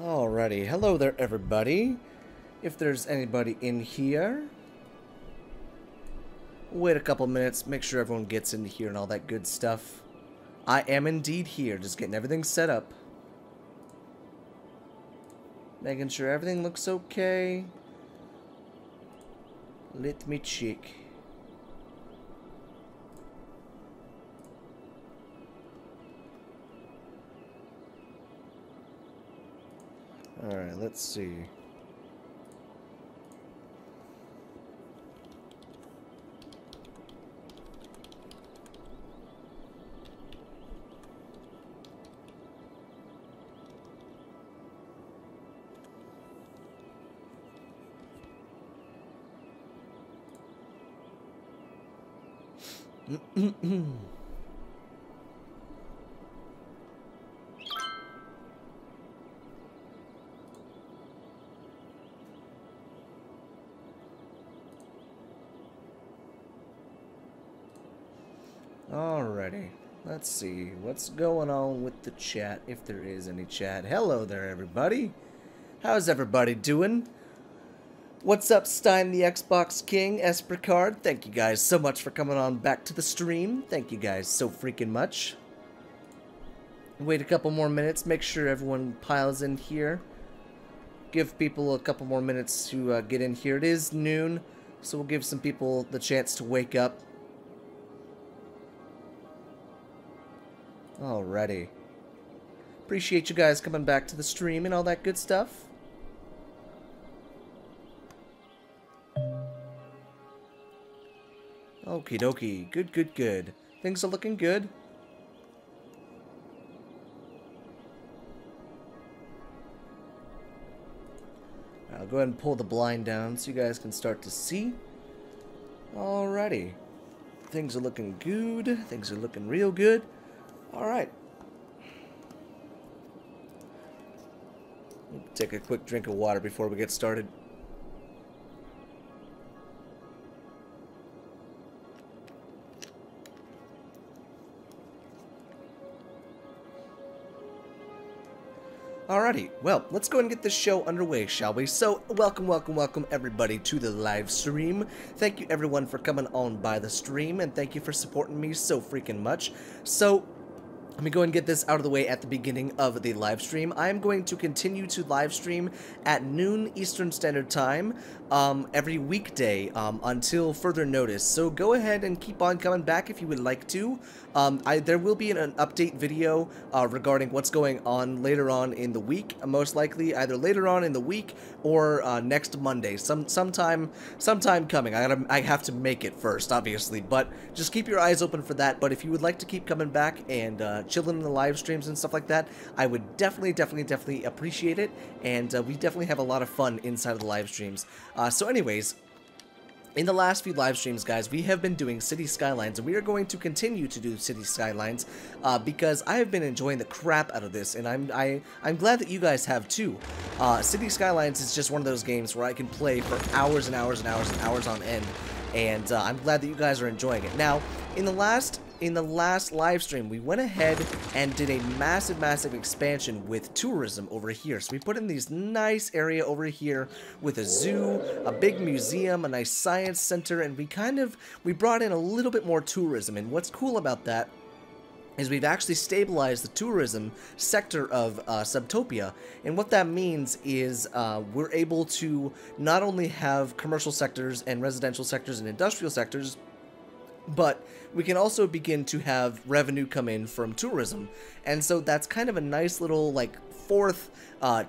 Alrighty, hello there everybody. If there's anybody in here, wait a couple minutes, make sure everyone gets in here and all that good stuff. I am indeed here, just getting everything set up. Making sure everything looks okay. Let me check. Alright, let's see. Alrighty, let's see what's going on with the chat, if there is any chat. Hello there everybody, how's everybody doing? What's up, Stein the Xbox King, Espercard? Thank you guys so much for coming on back to the stream. Thank you guys so freaking much. Wait a couple more minutes, make sure everyone piles in here. Give people a couple more minutes to get in here. It is noon, so we'll give some people the chance to wake up. Alrighty. Appreciate you guys coming back to the stream and all that good stuff. Okie dokie. Good, good, good. Things are looking good. I'll go ahead and pull the blind down so you guys can start to see. Alrighty. Things are looking good. Things are looking real good. Alright. Take a quick drink of water before we get started. Alrighty, well, let's go and get this show underway, shall we? So, welcome everybody to the live stream. Thank you everyone for coming on by the stream, and thank you for supporting me so freaking much. So, let me go and get this out of the way at the beginning of the live stream. I am going to continue to live stream at noon Eastern Standard Time every weekday until further notice. So go ahead and keep on coming back if you would like to. There will be an update video regarding what's going on later on in the week, most likely either later on in the week or next Monday. Sometime coming. I have to make it first, obviously, but just keep your eyes open for that. But if you would like to keep coming back and chilling in the live streams and stuff like that, I would definitely appreciate it, and we definitely have a lot of fun inside of the live streams. So anyways, in the last few live streams, guys, we have been doing City Skylines, and we are going to continue to do City Skylines because I have been enjoying the crap out of this, and I'm glad that you guys have too. City Skylines is just one of those games where I can play for hours and hours and hours and hours on end, and I'm glad that you guys are enjoying it. Now, in the last live stream, we went ahead and did a massive expansion with tourism over here. So we put in these nice area over here with a zoo, a big museum, a nice science center, and we brought in a little bit more tourism. And what's cool about that is we've actually stabilized the tourism sector of Subtopia, and what that means is we're able to not only have commercial sectors and residential sectors and industrial sectors, but we can also begin to have revenue come in from tourism. And so that's kind of a nice little, like, fourth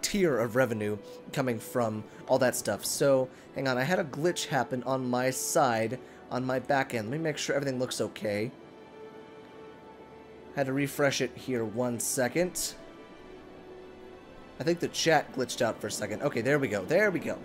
tier of revenue coming from all that stuff. So, hang on, I had a glitch happen on my side, on my back end. Let me make sure everything looks okay. Had to refresh it here 1 second. I think the chat glitched out for a second. Okay, there we go. There we go.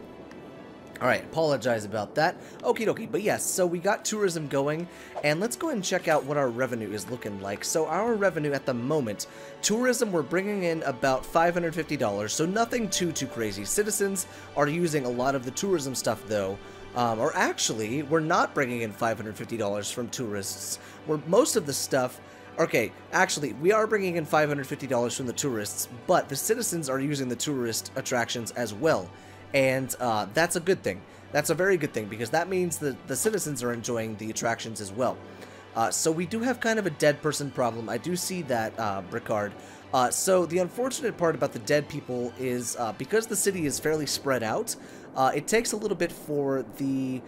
Alright, apologize about that. Okie dokie, but yes, so we got tourism going, and let's go ahead and check out what our revenue is looking like. So our revenue at the moment, tourism, we're bringing in about $550, so nothing too crazy. Citizens are using a lot of the tourism stuff though, or actually, we're not bringing in $550 from tourists. Most of the stuff Okay, actually, we are bringing in $550 from the tourists, but the citizens are using the tourist attractions as well. And that's a good thing. That's a very good thing, because that means that the citizens are enjoying the attractions as well. So we do have kind of a dead person problem. I do see that, Bricard. So the unfortunate part about the dead people is because the city is fairly spread out, it takes a little bit for the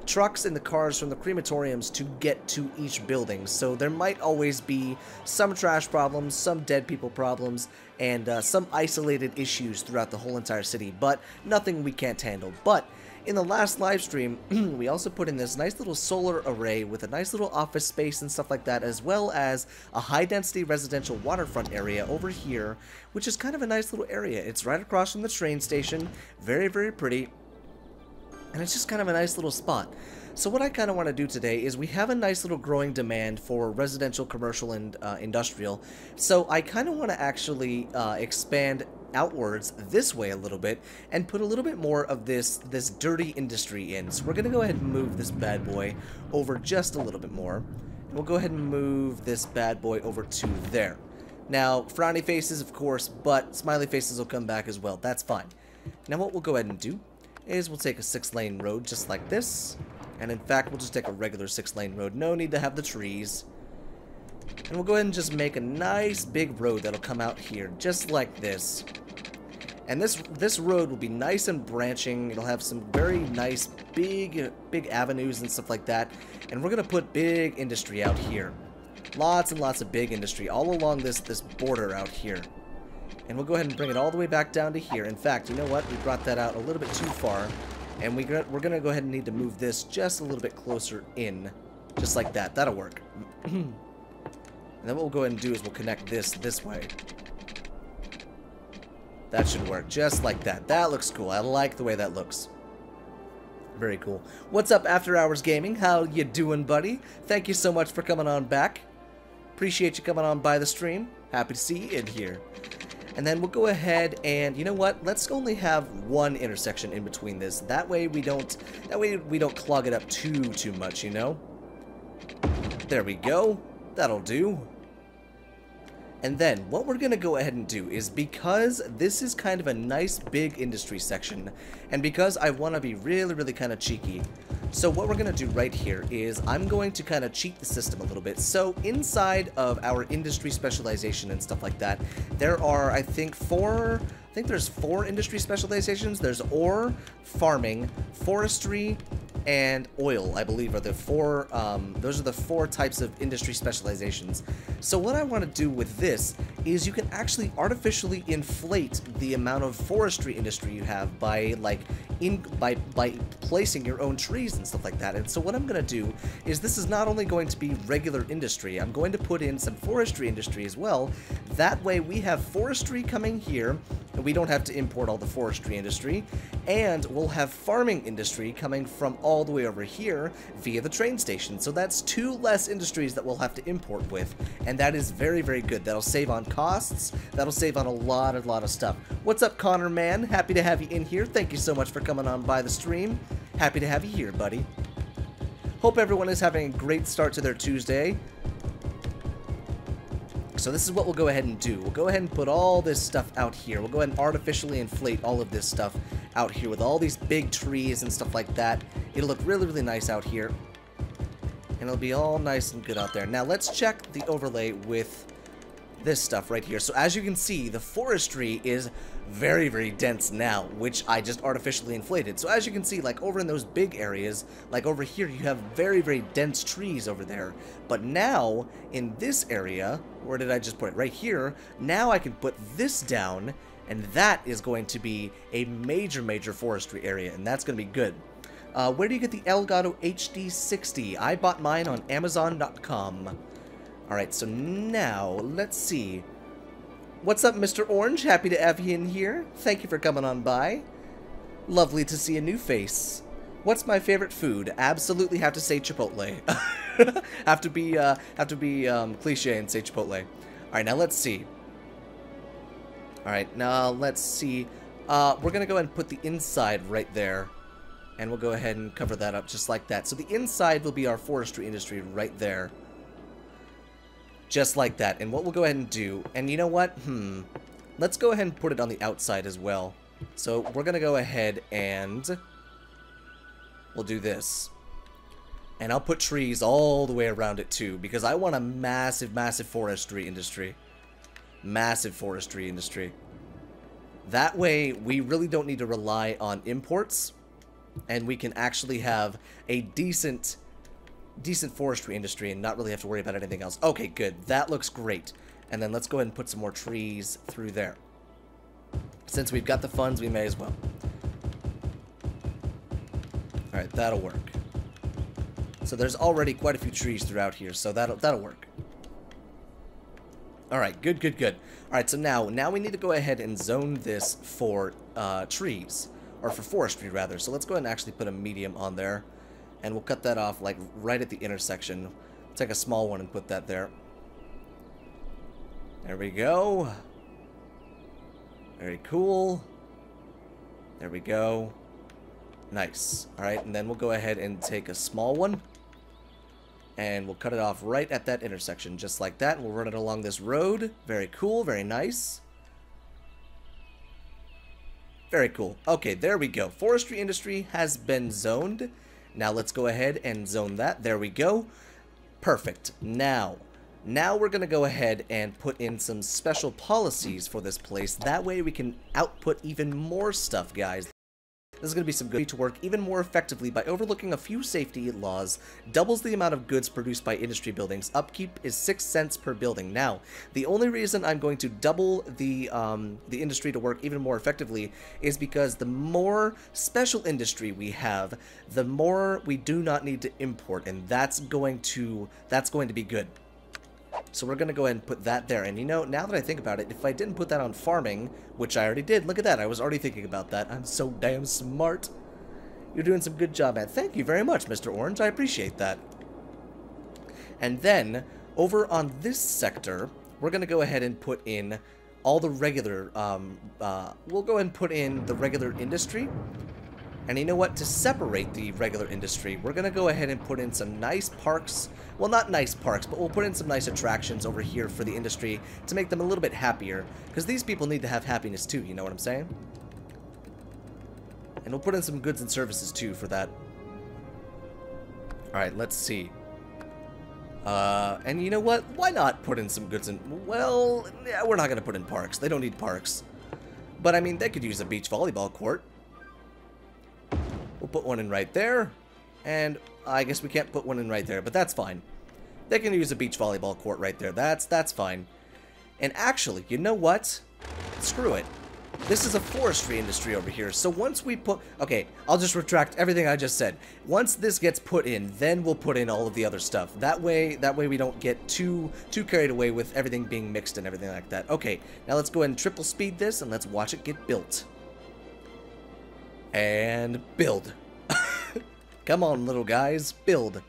trucks and the cars from the crematoriums to get to each building. So there might always be some trash problems, some dead people problems, and some isolated issues throughout the whole entire city, but nothing we can't handle. But in the last live stream, we also put in this nice little solar array with a nice little office space and stuff like that, as well as a high-density residential waterfront area over here, which is kind of a nice little area. It's right across from the train station, very, very pretty, and it's just kind of a nice little spot. So what I kind of want to do today is we have a nice little growing demand for residential, commercial, and industrial, so I kind of want to actually expand outwards this way a little bit and put a little bit more of this dirty industry in. So we're gonna go ahead and move this bad boy over just a little bit more, and we'll go ahead and move this bad boy over to there. Now frowny faces, of course, but smiley faces will come back as well. That's fine. Now what we'll go ahead and do is we'll take a 6-lane road just like this, and in fact we'll just take a regular 6-lane road, no need to have the trees. And we'll go ahead and just make a nice big road that'll come out here, just like this. And this road will be nice and branching. It'll have some very nice big avenues and stuff like that. And we're gonna put big industry out here. Lots and lots of big industry all along this border out here. And we'll go ahead and bring it all the way back down to here. In fact, you know what? We brought that out a little bit too far. And we're gonna go ahead and need to move this just a little bit closer in. Just like that. That'll work. And then what we'll go ahead and do is we'll connect this way. That should work, just like that. That looks cool. I like the way that looks. Very cool. What's up, After Hours Gaming? How you doing, buddy? Thank you so much for coming on back. Appreciate you coming on by the stream. Happy to see you in here. And then we'll go ahead and, you know what? Let's only have one intersection in between this. That way we don't clog it up too much, you know? There we go. That'll do. And then what we're gonna go ahead and do is, because this is kind of a nice big industry section, and because I want to be really kind of cheeky, so what we're gonna do right here is I'm going to kind of cheat the system a little bit. So inside of our industry specialization and stuff like that, there are, I think there's 4 industry specializations. There's ore, farming, forestry, and oil, I believe, are the 4, those are the 4 types of industry specializations. So what I want to do with this is you can actually artificially inflate the amount of forestry industry you have by, like, by placing your own trees and stuff like that. And so what I'm going to do is, this is not only going to be regular industry, I'm going to put in some forestry industry as well. That way we have forestry coming here, and we don't have to import all the forestry industry, and we'll have farming industry coming from all the way over here via the train station. So that's 2 less industries that we'll have to import with, and that is very good. That'll save on costs, that'll save on a lot of stuff. What's up, Connor, man? Happy to have you in here. Thank you so much for coming on by the stream. Happy to have you here, buddy. Hope everyone is having a great start to their Tuesday. So this is what we'll go ahead and do. We'll go ahead and put all this stuff out here. We'll go ahead and artificially inflate all of this stuff out here with all these big trees and stuff like that. It'll look really nice out here. And it'll be all nice and good out there. Now let's check the overlay with this stuff right here. So as you can see, the forestry is very dense now, which I just artificially inflated. So as you can see, like over in those big areas, like over here, you have very dense trees over there. But now in this area, where did I just put it? Right here. Now I can put this down, and that is going to be a major forestry area, and that's going to be good. Where do you get the Gato HD60? I bought mine on Amazon.com. Alright, so now, let's see. What's up, Mr. Orange? Happy to have you in here. Thank you for coming on by. Lovely to see a new face. What's my favorite food? Absolutely have to say Chipotle. have to be cliche and say Chipotle. Alright, now let's see. Alright, now let's see. We're gonna go ahead and put the inside right there. And we'll go ahead and cover that up just like that. So the inside will be our forestry industry right there. Just like that. And what we'll go ahead and do, and you know what? Let's go ahead and put it on the outside as well. So we're going to go ahead and we'll do this. And I'll put trees all the way around it too, because I want a massive, massive forestry industry. Massive forestry industry. That way, we really don't need to rely on imports, and we can actually have a decent forestry industry and not really have to worry about anything else. Okay, good. That looks great. And then let's go ahead and put some more trees through there. Since we've got the funds, we may as well. Alright, that'll work. So there's already quite a few trees throughout here, so that'll work. Alright, good, good, good. Alright, so now we need to go ahead and zone this for trees. Or for forestry, rather. So let's go ahead and actually put a medium on there. And we'll cut that off, like, right at the intersection. Take a small one and put that there. There we go. Very cool. There we go. Nice. Alright, and then we'll go ahead and take a small one. And we'll cut it off right at that intersection, just like that. And we'll run it along this road. Very cool, very nice. Very cool. Okay, there we go. Forestry industry has been zoned. Now let's go ahead and zone that. There we go. Perfect. Now we're going to go ahead and put in some special policies for this place. That way we can output even more stuff, guys. This is going to be some good to work even more effectively by overlooking a few safety laws. Doubles the amount of goods produced by industry buildings. Upkeep is 6 cents per building. Now, the only reason I'm going to double the industry to work even more effectively is because the more special industry we have, the more we do not need to import, and that's going to be good. So we're going to go ahead and put that there. And you know, now that I think about it, if I didn't put that on farming, which I already did, look at that, I was already thinking about that. I'm so damn smart. You're doing some good job, man. Thank you very much, Mr. Orange. I appreciate that. And then, over on this sector, we're going to go ahead and put in all the regular, we'll go ahead and put in the regular industry. And you know what? To separate the regular industry, we're going to go ahead and put in some nice parks. Well, not nice parks, but we'll put in some nice attractions over here for the industry to make them a little bit happier. Because these people need to have happiness too, you know what I'm saying? And we'll put in some goods and services too for that. Alright, let's see. And you know what? Why not put in some goods and... Well, yeah, we're not going to put in parks. They don't need parks. But, I mean, they could use a beach volleyball court. We'll put one in right there, and I guess we can't put one in right there, but that's fine. They can use a beach volleyball court right there. That's fine. And actually, you know what? Screw it. This is a forestry industry over here, so once we put... Okay, I'll just retract everything I just said. Once this gets put in, then we'll put in all of the other stuff. That way we don't get too carried away with everything being mixed and everything like that. Okay, now let's go ahead and triple speed this, and let's watch it get built. And build. Come on, little guys, build.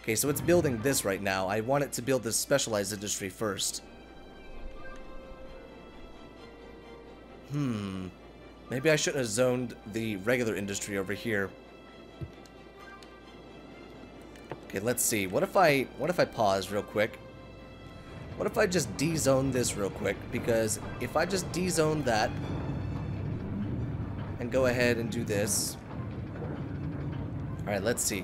Okay, so it's building this right now. I want it to build this specialized industry first. Maybe I shouldn't have zoned the regular industry over here. Okay, let's see. What if I pause real quick? What if I just de-zone this real quick? Because if I just de-zone that and go ahead and do this. Alright, let's see.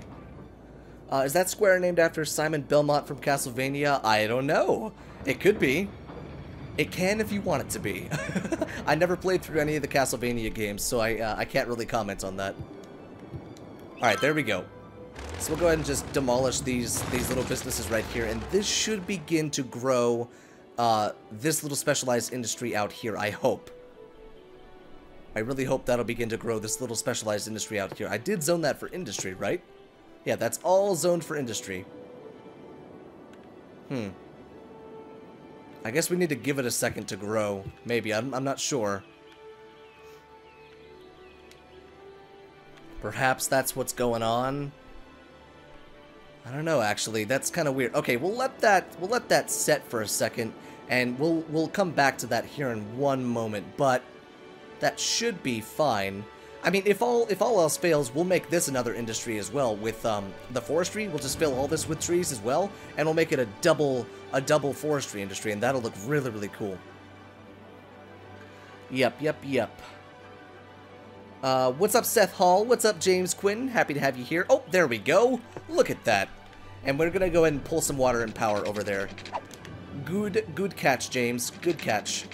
Is that square named after Simon Belmont from Castlevania? I don't know. It could be. It can if you want it to be. I never played through any of the Castlevania games, so I can't really comment on that. Alright, there we go. So we'll go ahead and just demolish these little businesses right here, and this should begin to grow this little specialized industry out here, I hope. I really hope that'll begin to grow this little specialized industry out here. I did zone that for industry, right? Yeah, that's all zoned for industry. I guess we need to give it a second to grow. Maybe. I'm not sure. Perhaps that's what's going on. I don't know, actually. That's kind of weird. Okay, we'll let that set for a second, and we'll come back to that here in one moment, but that should be fine. I mean, if all else fails, we'll make this another industry as well. With the forestry, we'll just fill all this with trees as well, and we'll make it a double forestry industry, and that'll look really, really cool. Yep. What's up, Seth Hall? What's up, James Quinn? Happy to have you here. Oh, there we go. Look at that. And we're gonna go ahead and pull some water and power over there. Good catch, James. Good catch.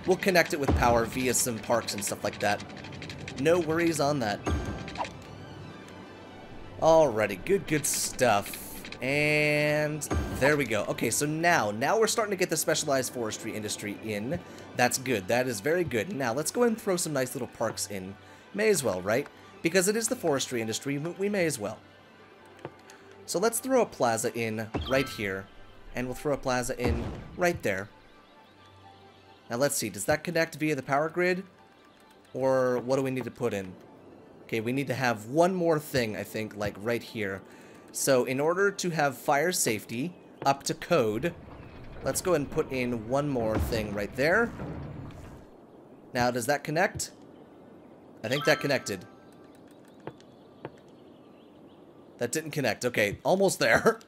We'll connect it with power via some parks and stuff like that. No worries on that. Alrighty, good stuff. And there we go. Okay, so now we're starting to get the specialized forestry industry in. That's good. That is very good. Now, let's go ahead and throw some nice little parks in. May as well, right? Because it is the forestry industry, we may as well. So let's throw a plaza in right here. And we'll throw a plaza in right there. Now, let's see. Does that connect via the power grid? Or what do we need to put in? Okay, we need to have one more thing, I think, like right here. So, in order to have fire safety up to code, let's go ahead and put in one more thing right there. Now, does that connect? I think that connected. That didn't connect. Okay, almost there.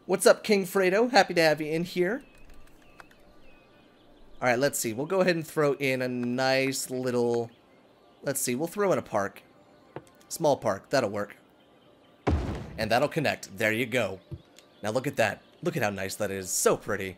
What's up, King Fredo? Happy to have you in here. Alright, let's see. We'll go ahead and throw in a nice little... Let's see, we'll throw in a park. Small park, that'll work. And that'll connect. There you go. Now look at that. Look at how nice that is. So pretty.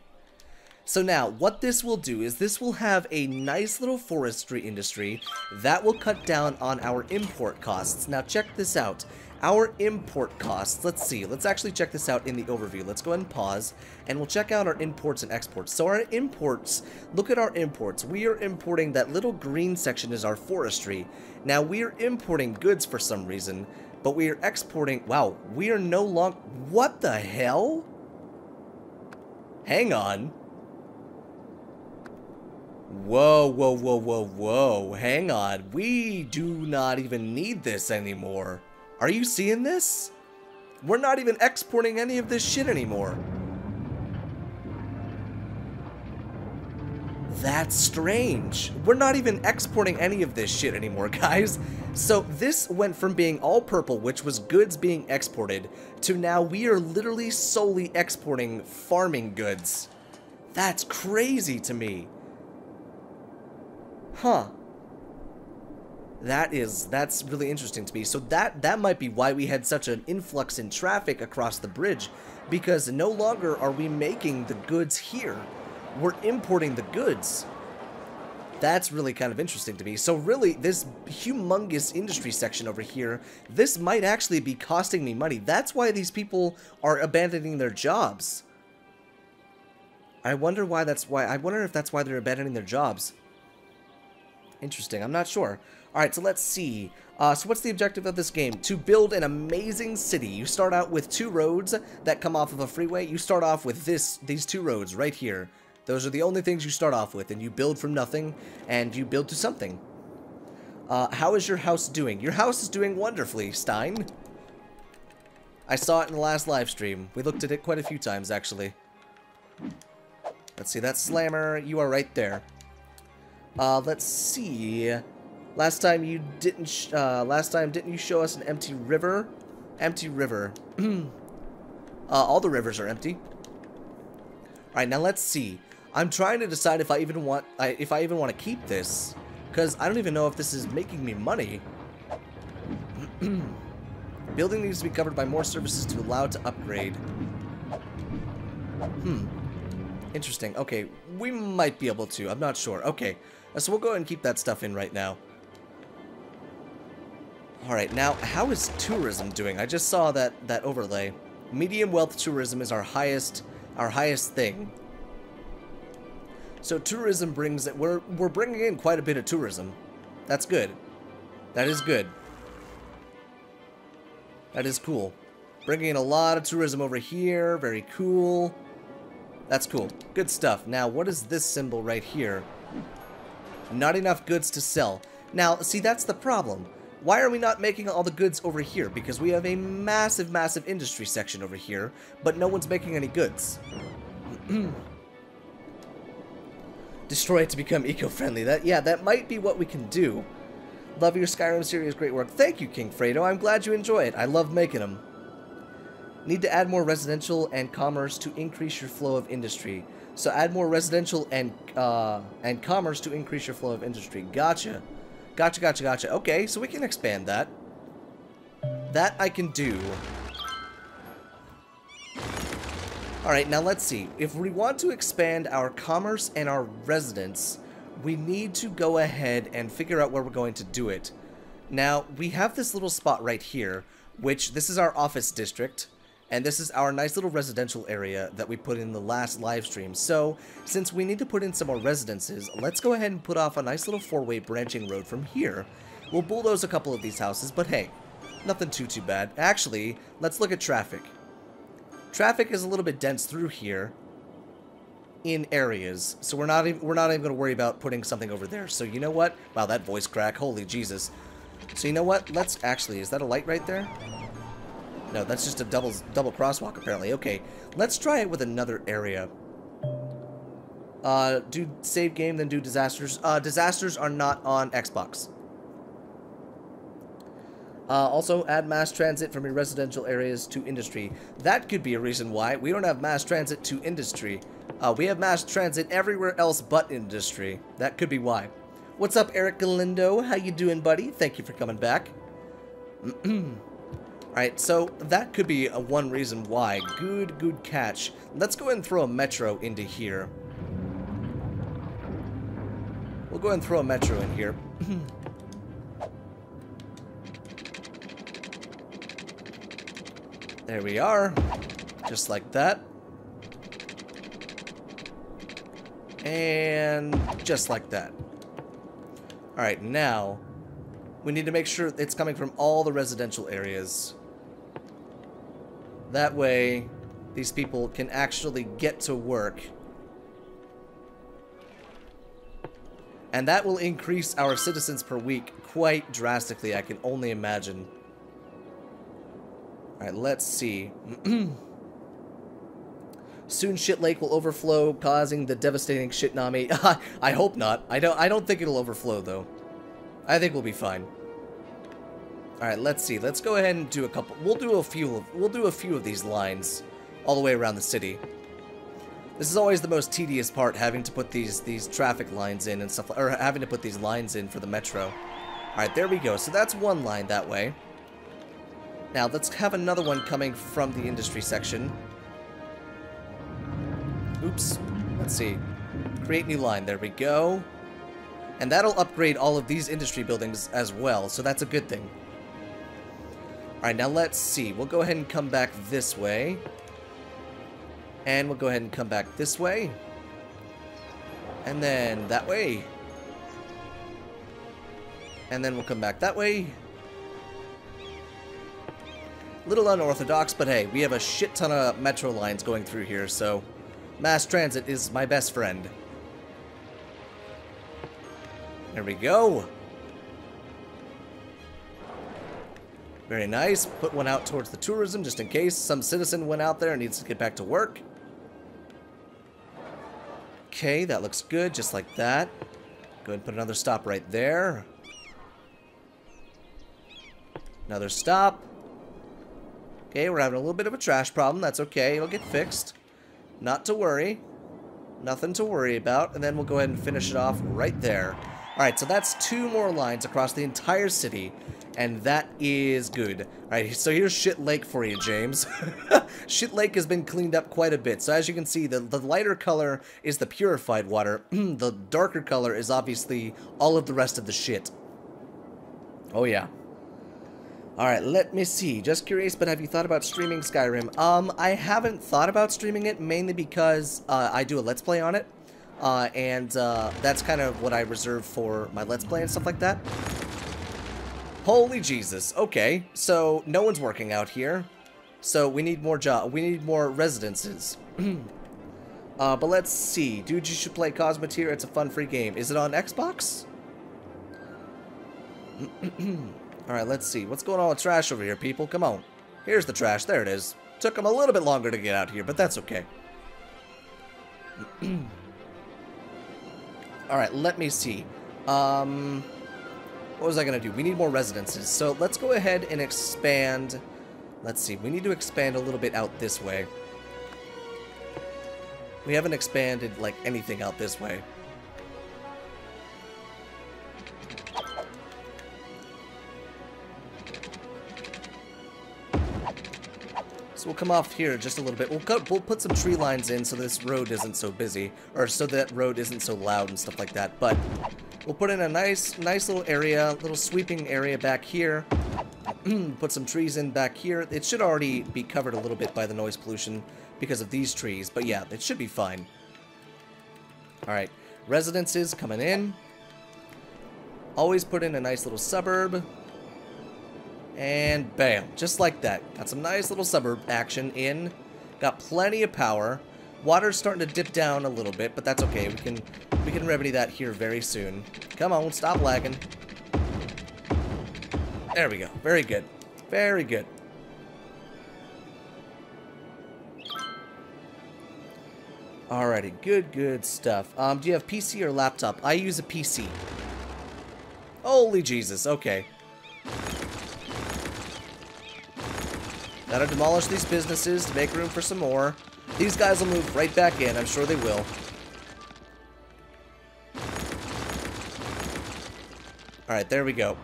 So now, what this will do is this will have a nice little forestry industry that will cut down on our import costs. Now check this out. Our import costs, let's see, let's actually check this out in the overview. Let's go ahead and pause, and we'll check out our imports and exports. So our imports, look at our imports. We are importing, that little green section is our forestry. Now we are importing goods for some reason, but we are exporting, wow, we are no longer, what the hell? Hang on. Whoa, hang on. We do not even need this anymore. Are you seeing this? We're not even exporting any of this shit anymore. That's strange. We're not even exporting any of this shit anymore, guys. So this went from being all purple, which was goods being exported, to now we are literally solely exporting farming goods. That's crazy to me. Huh. That's really interesting to me. So that might be why we had such an influx in traffic across the bridge, because no longer are we making the goods here. We're importing the goods. That's really kind of interesting to me. So really, this humongous industry section over here, this might actually be costing me money. That's why these people are abandoning their jobs. I wonder why that's why. I wonder if that's why they're abandoning their jobs. Interesting. I'm not sure. Alright, so let's see. So what's the objective of this game? To build an amazing city. You start out with 2 roads that come off of a freeway. You start off with these 2 roads right here. Those are the only things you start off with, and you build from nothing, and you build to something. How is your house doing? Your house is doing wonderfully, Stein. I saw it in the last live stream. We looked at it quite a few times, actually. Let's see, that's Slammer. You are right there. Let's see. Last time didn't you show us an empty river? Empty river. All the rivers are empty. Alright, now let's see. I'm trying to decide if I even want to keep this, because I don't even know if this is making me money. Building needs to be covered by more services to allow it to upgrade. Interesting. Okay, we might be able to. I'm not sure. Okay, so we'll go ahead and keep that stuff in right now. Alright, now, how is tourism doing? I just saw that overlay. Medium wealth tourism is our highest thing. So tourism brings it. We're bringing in quite a bit of tourism. That's good. That is good. That is cool. Bringing in a lot of tourism over here. Very cool. That's cool. Good stuff. Now, what is this symbol right here? Not enough goods to sell. Now, see, that's the problem. Why are we not making all the goods over here? Because we have a massive, massive industry section over here, but no one's making any goods. Destroy it to become eco-friendly. That might be what we can do. Love your Skyrim series, great work. Thank you, King Fredo. I'm glad you enjoy it. I love making them. Need to add more residential and commerce to increase your flow of industry. So add more residential and commerce to increase your flow of industry. Gotcha. Gotcha. Okay, so we can expand that. That I can do. Alright, now let's see. If we want to expand our commerce and our residence, we need to go ahead and figure out where we're going to do it. Now, we have this little spot right here, which this is our office district, and this is our nice little residential area that we put in the last live stream. So, since we need to put in some more residences, let's go ahead and put off a nice little four-way branching road from here. We'll bulldoze a couple of these houses, but hey, nothing too bad. Actually, let's look at traffic. Traffic is a little bit dense through here in areas, so we're not even going to worry about putting something over there. So you know what? Wow, that voice crack, holy Jesus. So you know what? Let's actually, is that a light right there? No, that's just a double crosswalk apparently. Okay, let's try it with another area. Do save game, then do disasters. Disasters are not on Xbox. Also, add mass transit from your residential areas to industry. That could be a reason why we don't have mass transit to industry. We have mass transit everywhere else but industry. That could be why. What's up, Eric Galindo? How you doing, buddy? Thank you for coming back. Alright, so that could be one reason why. Good catch. Let's go ahead and throw a metro into here. We'll go ahead and throw a metro in here. There we are. Just like that. And just like that. Alright, now we need to make sure it's coming from all the residential areas. That way, these people can actually get to work. And that will increase our citizens per week quite drastically, I can only imagine. Alright, let's see. Soon Shit Lake will overflow, causing the devastating shitnami. I hope not. I don't think it'll overflow though. I think we'll be fine. Alright, let's see. Let's go ahead and do a couple. We'll do a few of these lines all the way around the city. This is always the most tedious part, having to put these traffic lines in and stuff, or having to put these lines in for the metro. Alright, there we go. So that's one line that way. Now, let's have another one coming from the industry section. Oops. Let's see. Create new line. There we go. And that'll upgrade all of these industry buildings as well, so that's a good thing. Alright, now let's see. We'll go ahead and come back this way. And we'll go ahead and come back this way. And then that way. And then we'll come back that way. Little unorthodox, but hey, we have a shit ton of metro lines going through here, so mass transit is my best friend. There we go. Very nice. Put one out towards the tourism, just in case some citizen went out there and needs to get back to work. Okay, that looks good, just like that. Go ahead and put another stop right there. Another stop. Okay, we're having a little bit of a trash problem. That's okay. It'll get fixed. Not to worry. Nothing to worry about. And then we'll go ahead and finish it off right there. Alright, so that's 2 more lines across the entire city. And that is good. Alright, so here's Shit Lake for you, James. Shit Lake has been cleaned up quite a bit. So as you can see, the lighter color is the purified water. The darker color is obviously all of the rest of the shit. Oh yeah. Alright, let me see. Just curious, but have you thought about streaming Skyrim? I haven't thought about streaming it, mainly because I do a Let's Play on it. And that's kind of what I reserve for my Let's Play and stuff like that. Holy Jesus. Okay, so no one's working out here. So we need more we need more residences. But let's see. Dude, you should play Cosmoteer. It's a fun free game. Is it on Xbox? Alright, let's see. What's going on with trash over here, people? Come on. Here's the trash. There it is. Took them a little bit longer to get out here, but that's okay. Alright, let me see. What was I gonna do? We need more residences. So let's go ahead and expand. Let's see. We need to expand a little bit out this way. We haven't expanded, like, anything out this way. So we'll come off here just a little bit. We'll put some tree lines in so this road isn't so busy, or so that road isn't so loud and stuff like that. But we'll put in a nice little area, little sweeping area back here. Put some trees in back here. It should already be covered a little bit by the noise pollution because of these trees, but yeah, it should be fine. All right, residences coming in. Always put in a nice little suburb. And bam, just like that. Got some nice little suburb action in. Got plenty of power. Water's starting to dip down a little bit, but that's okay. We can remedy that here very soon. Come on, stop lagging. There we go. Very good. Very good. Alrighty, good stuff. Do you have PC or laptop? I use a PC. Holy Jesus, okay. Gotta demolish these businesses to make room for some more. These guys will move right back in. I'm sure they will. Alright, there we go.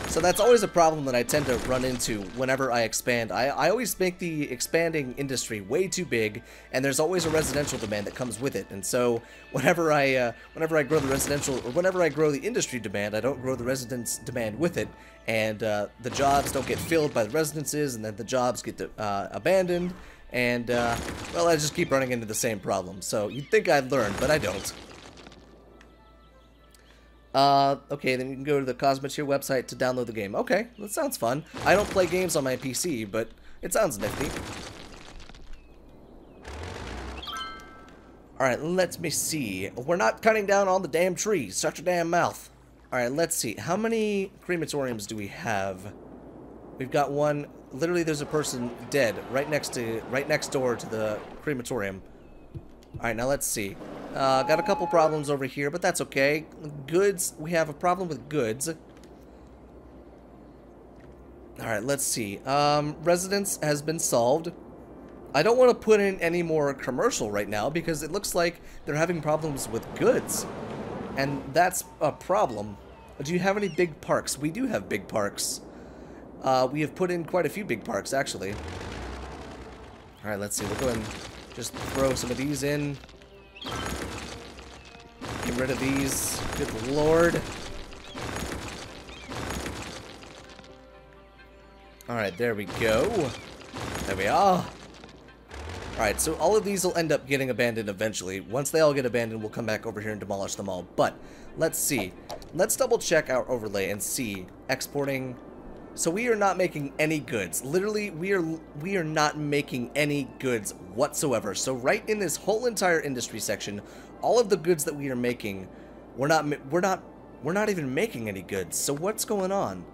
So that's always a problem that I tend to run into whenever I expand. I always make the expanding industry way too big, and there's always a residential demand that comes with it. And so whenever I grow the residential, or whenever I grow the industry demand, I don't grow the residence demand with it. And the jobs don't get filled by the residences, and then the jobs get abandoned. And, well, I just keep running into the same problem. So you'd think I'd learn, but I don't. Okay, then you can go to the Cosmeteer website to download the game. Okay, that sounds fun. I don't play games on my PC, but it sounds nifty. Alright, let me see. We're not cutting down all the damn trees. Shut your damn mouth. Alright, let's see. How many crematoriums do we have? We've got one. Literally, there's a person dead right next door to the crematorium. Alright, now let's see. Got a couple problems over here, but that's okay. Goods, we have a problem with goods. Alright, let's see. Residence has been solved. I don't want to put in any more commercial right now because it looks like they're having problems with goods. And that's a problem. Do you have any big parks? We do have big parks. We have put in quite a few big parks, actually. Alright, let's see. We'll go ahead and just throw some of these in. Get rid of these. Good lord. Alright, there we go. There we are. Alright, so all of these will end up getting abandoned eventually. Once they all get abandoned, we'll come back over here and demolish them all. But, let's see. Let's double check our overlay and see. Exporting. So we are not making any goods. Literally, we are not making any goods whatsoever. So right in this whole entire industry section, all of the goods that we are making, we're not even making any goods. So what's going on?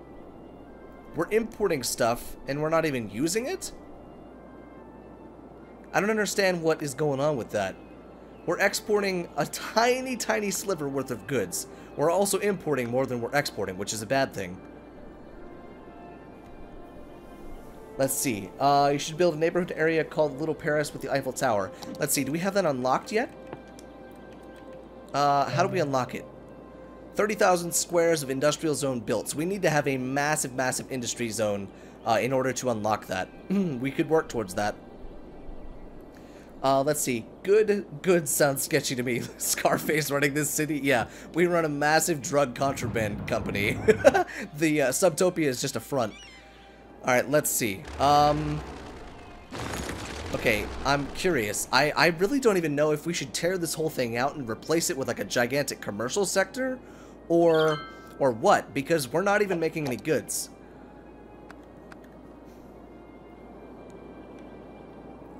We're importing stuff and we're not even using it? I don't understand what is going on with that. We're exporting a tiny sliver worth of goods. We're also importing more than we're exporting, which is a bad thing. Let's see. You should build a neighborhood area called Little Paris with the Eiffel Tower. Let's see. Do we have that unlocked yet? How do we unlock it? 30,000 squares of industrial zone built. So we need to have a massive industry zone in order to unlock that. We could work towards that. Let's see. Good sounds sketchy to me. Scarface running this city? Yeah, we run a massive drug contraband company. The Subtopia is just a front. Alright, let's see. Okay, I'm curious. I really don't even know if we should tear this whole thing out and replace it with like a gigantic commercial sector or what, because we're not even making any goods.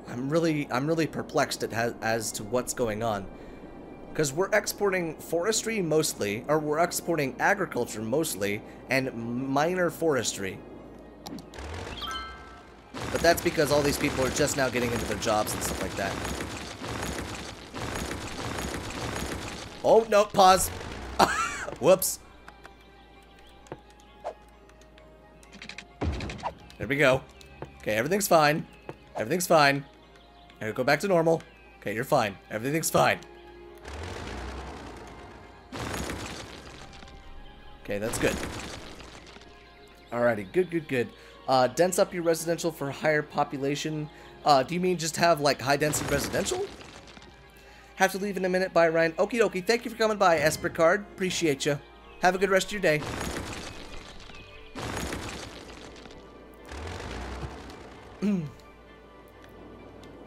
I'm really perplexed as to what's going on. Because we're exporting forestry mostly, or we're exporting agriculture mostly, and minor forestry. But that's because all these people are just now getting into their jobs and stuff like that. Oh, no, pause. Whoops. There we go. Okay, everything's fine. Everything's fine. Now go back to normal. Okay, you're fine. Everything's fine. Okay, that's good. Alrighty, good, good, good. Dense up your residential for higher population. Do you mean just have, like, high-density residential? Have to leave in a minute. Bye, Ryan. Okie dokie. Thank you for coming by, Espercard. Appreciate you. Have a good rest of your day.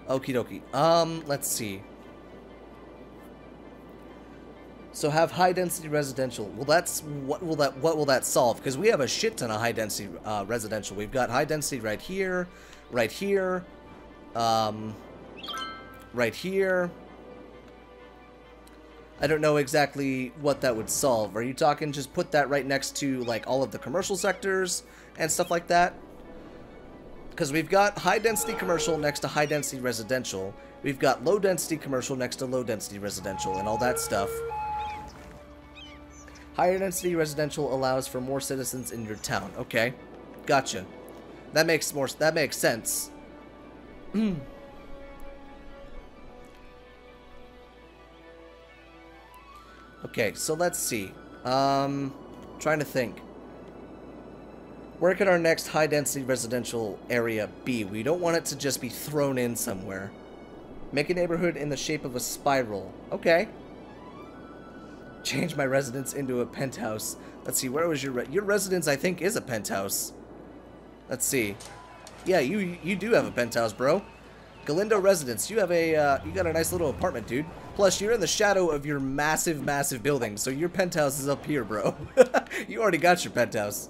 Okie dokie. Let's see. So have high density residential. Well, that's what will that solve? Because we have a shit ton of high density residential. We've got high density right here, right here, right here. I don't know exactly what that would solve. Are you talking just put that right next to like all of the commercial sectors and stuff like that? Because we've got high density commercial next to high density residential. We've got low density commercial next to low density residential and all that stuff. Higher density residential allows for more citizens in your town. Okay, gotcha. That makes sense. Okay, so let's see. Trying to think. Where could our next high density residential area be? We don't want it to just be thrown in somewhere. Make a neighborhood in the shape of a spiral. Okay. Change my residence into a penthouse. Let's see, where was your residence? I think is a penthouse. Let's see. Yeah, you do have a penthouse, bro. Galindo residence. You have a you got a nice little apartment, dude. Plus, you're in the shadow of your massive building, so your penthouse is up here, bro. You already got your penthouse.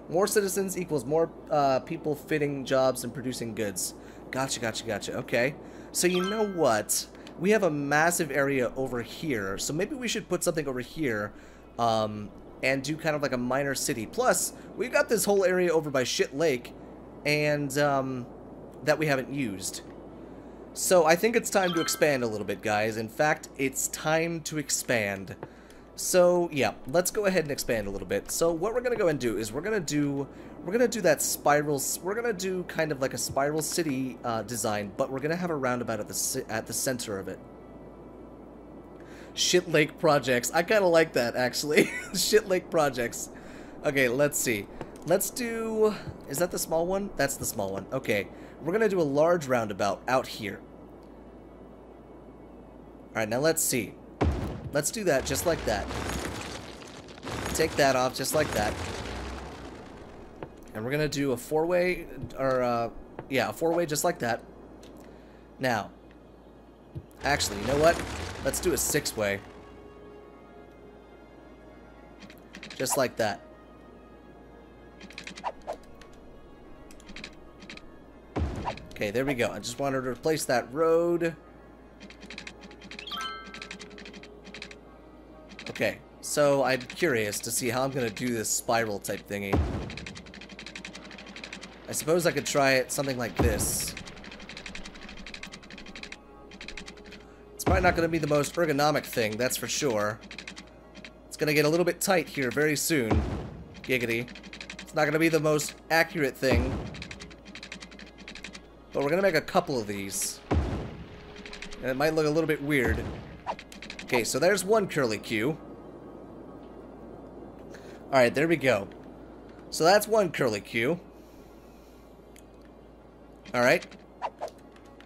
More citizens equals more people fitting jobs and producing goods. Gotcha, gotcha, gotcha. Okay. So you know what? We have a massive area over here, so maybe we should put something over here and do kind of like a minor city. Plus, we've got this whole area over by Shit Lake and that we haven't used. So I think it's time to expand a little bit, guys. In fact, it's time to expand. So yeah, let's go ahead and expand a little bit. So what we're gonna go and do is we're gonna do that spiral. We're gonna do kind of like a spiral city design, but we're gonna have a roundabout at the center of it. Shit Lake projects. I kind of like that actually. Shit Lake projects. Okay, let's see. Let's do. Is that the small one? That's the small one. Okay, we're gonna do a large roundabout out here. All right, now let's see. Let's do that just like that. Take that off just like that. And we're gonna do a four-way, or yeah, a four-way just like that. Now, actually, you know what? Let's do a six-way. Just like that. Okay, there we go. I just wanted to replace that road. Okay, so I'm curious to see how I'm gonna do this spiral type thingy. I suppose I could try it something like this. It's probably not gonna be the most ergonomic thing, that's for sure. It's gonna get a little bit tight here very soon. Giggity. It's not gonna be the most accurate thing. But we're gonna make a couple of these. And it might look a little bit weird. Okay, so there's one curly Q. Alright, there we go. So that's one curly Q. Alright.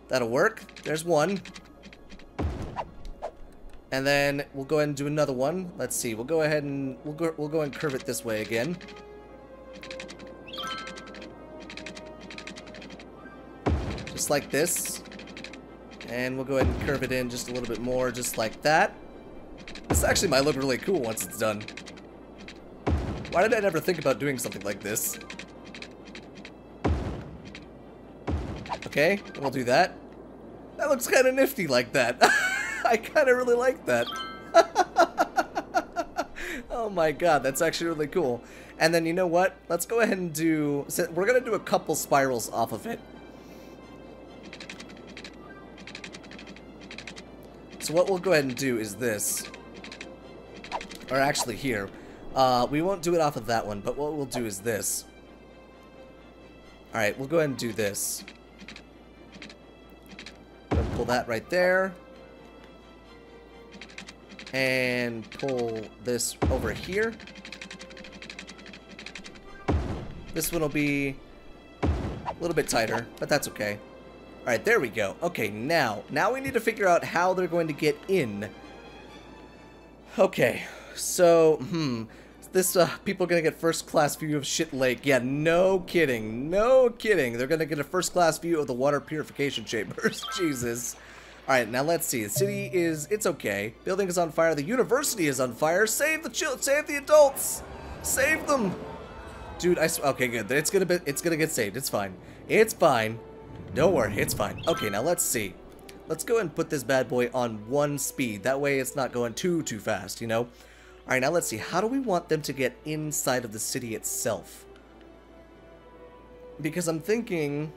That'll work. There's one. And then we'll go ahead and do another one. Let's see. We'll go ahead and we'll go and curve it this way again. Just like this. And we'll go ahead and curve it in just a little bit more, just like that. This actually might look really cool once it's done. Why did I never think about doing something like this? Okay, we'll do that. That looks kind of nifty like that. I kind of really like that. Oh my god, that's actually really cool. And then you know what? Let's go ahead and do... We're going to do a couple spirals off of it. So what we'll go ahead and do is this. Or actually here. We won't do it off of that one, but what we'll do is this. Alright, we'll go ahead and do this. Pull that right there. And pull this over here. This one will be a little bit tighter, but that's okay. Alright, there we go. Okay, now we need to figure out how they're going to get in. Okay, so, this, people are gonna get first-class view of Shit Lake. Yeah, no kidding. No kidding. They're gonna get a first-class view of the water purification chambers. Jesus. Alright, now let's see. The city is, it's okay. Building is on fire. The university is on fire. Save the adults! Save them! Dude, okay, good. It's gonna get saved. It's fine. It's fine. Don't worry, it's fine. Okay, now let's see. Let's go and put this bad boy on 1 speed. That way it's not going too fast, you know? Alright, now let's see. How do we want them to get inside of the city itself? Because I'm thinking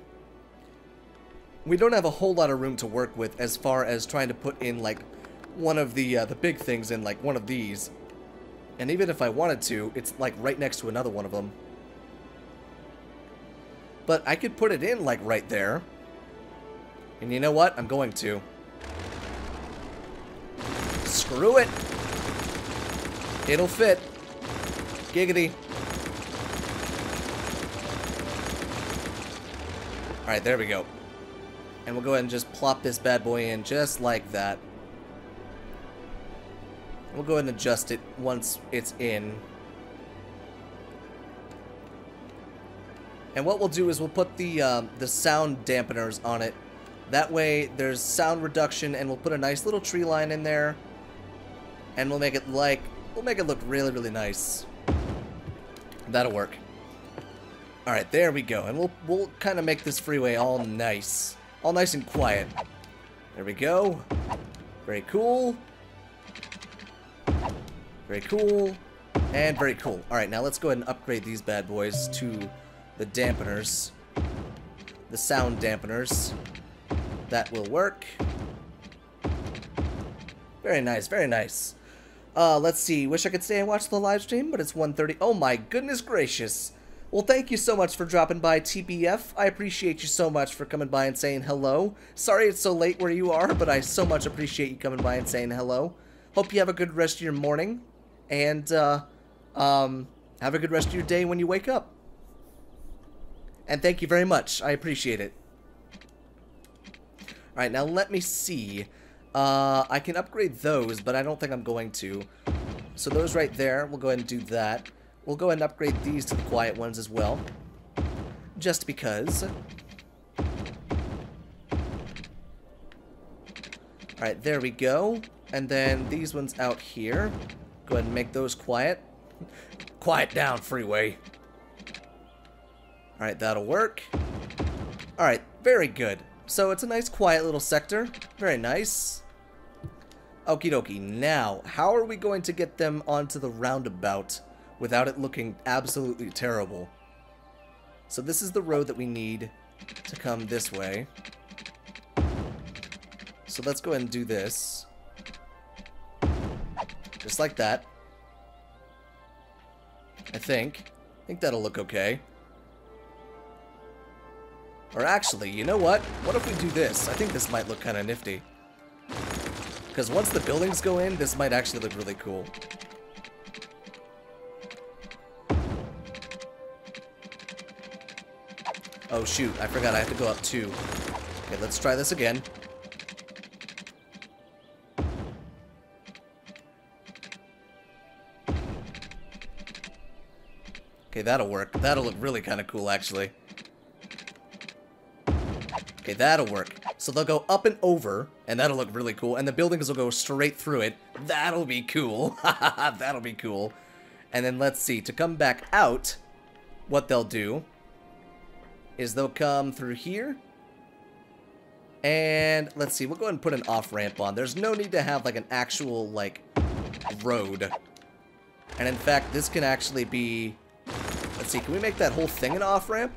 we don't have a whole lot of room to work with as far as trying to put in, like, one of the big things in, like, one of these. And even if I wanted to, it's, like, right next to another one of them. But I could put it in, like, right there. And you know what? I'm going to. Screw it. It'll fit. Giggity. Alright, there we go. And we'll go ahead and just plop this bad boy in just like that. We'll go ahead and adjust it once it's in. And what we'll do is we'll put the sound dampeners on it. That way there's sound reduction, and we'll put a nice little tree line in there. And we'll make it look really, really nice. That'll work. Alright, there we go. And we'll kind of make this freeway all nice. All nice and quiet. There we go. Very cool. Very cool. And very cool. Alright, now let's go ahead and upgrade these bad boys to the dampeners. The sound dampeners. That will work. Very nice, very nice. Let's see. Wish I could stay and watch the live stream, but it's 1:30. Oh my goodness gracious. Well, thank you so much for dropping by, TBF. I appreciate you so much for coming by and saying hello. Sorry it's so late where you are, but I so much appreciate you coming by and saying hello. Hope you have a good rest of your morning. And, have a good rest of your day when you wake up. And thank you very much. I appreciate it. Alright, now let me see. I can upgrade those, but I don't think I'm going to. So those right there, we'll go ahead and do that. We'll go ahead and upgrade these to the quiet ones as well. Just because. Alright, there we go. And then these ones out here. Go ahead and make those quiet. Quiet down, freeway. Alright, that'll work. Alright, very good. So it's a nice quiet little sector. Very nice. Okie dokie. Now, how are we going to get them onto the roundabout without it looking absolutely terrible? So this is the road that we need to come this way. So let's go ahead and do this. Just like that. I think that'll look okay. Or actually, you know what? What if we do this? I think this might look kind of nifty. Because once the buildings go in, this might actually look really cool. Oh shoot, I forgot I have to go up 2. Okay, let's try this again. Okay, that'll work. That'll look really kind of cool, actually. Okay, that'll work. So they'll go up and over, and that'll look really cool. And the buildings will go straight through it. That'll be cool. That'll be cool. And then let's see. To come back out, what they'll do is they'll come through here. And let's see. We'll go ahead and put an off-ramp on. There's no need to have, like, an actual, like, road. And in fact, this can actually be... Let's see. Can we make that whole thing an off-ramp?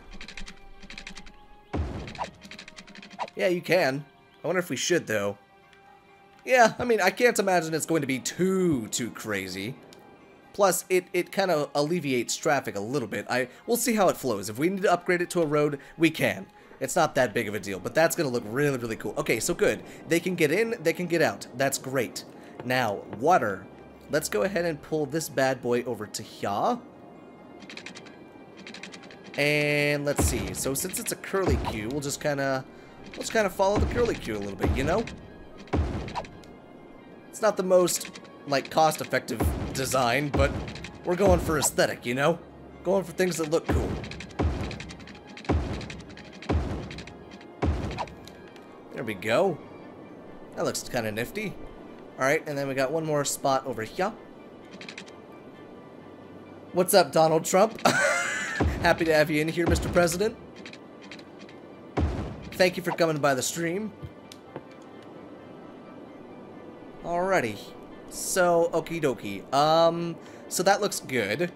Yeah, you can. I wonder if we should, though. Yeah, I mean, I can't imagine it's going to be too crazy. Plus, it kind of alleviates traffic a little bit. We'll see how it flows. If we need to upgrade it to a road, we can. It's not that big of a deal, but that's going to look really, really cool. Okay, so good. They can get in, they can get out. That's great. Now, water. Let's go ahead and pull this bad boy over to here. And let's see. So since it's a curly Q, we'll just kind of follow the curly Q a little bit, you know? It's not the most, like, cost-effective design, but we're going for aesthetic, you know? Going for things that look cool. There we go. That looks kind of nifty. Alright, and then we got one more spot over here. What's up, Donald Trump? Happy to have you in here, Mr. President. Thank you for coming by the stream. Alrighty. So, okie dokie. So that looks good.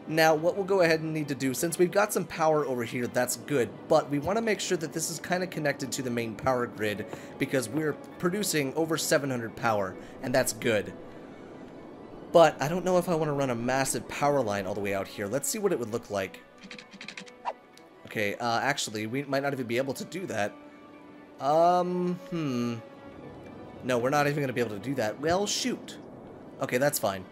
Now, what we'll go ahead and need to do, since we've got some power over here, that's good, but we want to make sure that this is kind of connected to the main power grid, because we're producing over 700 power, and that's good. But I don't know if I want to run a massive power line all the way out here. Let's see what it would look like. Okay, actually, we might not even be able to do that. No, we're not even going to be able to do that. Well, shoot. Okay, that's fine.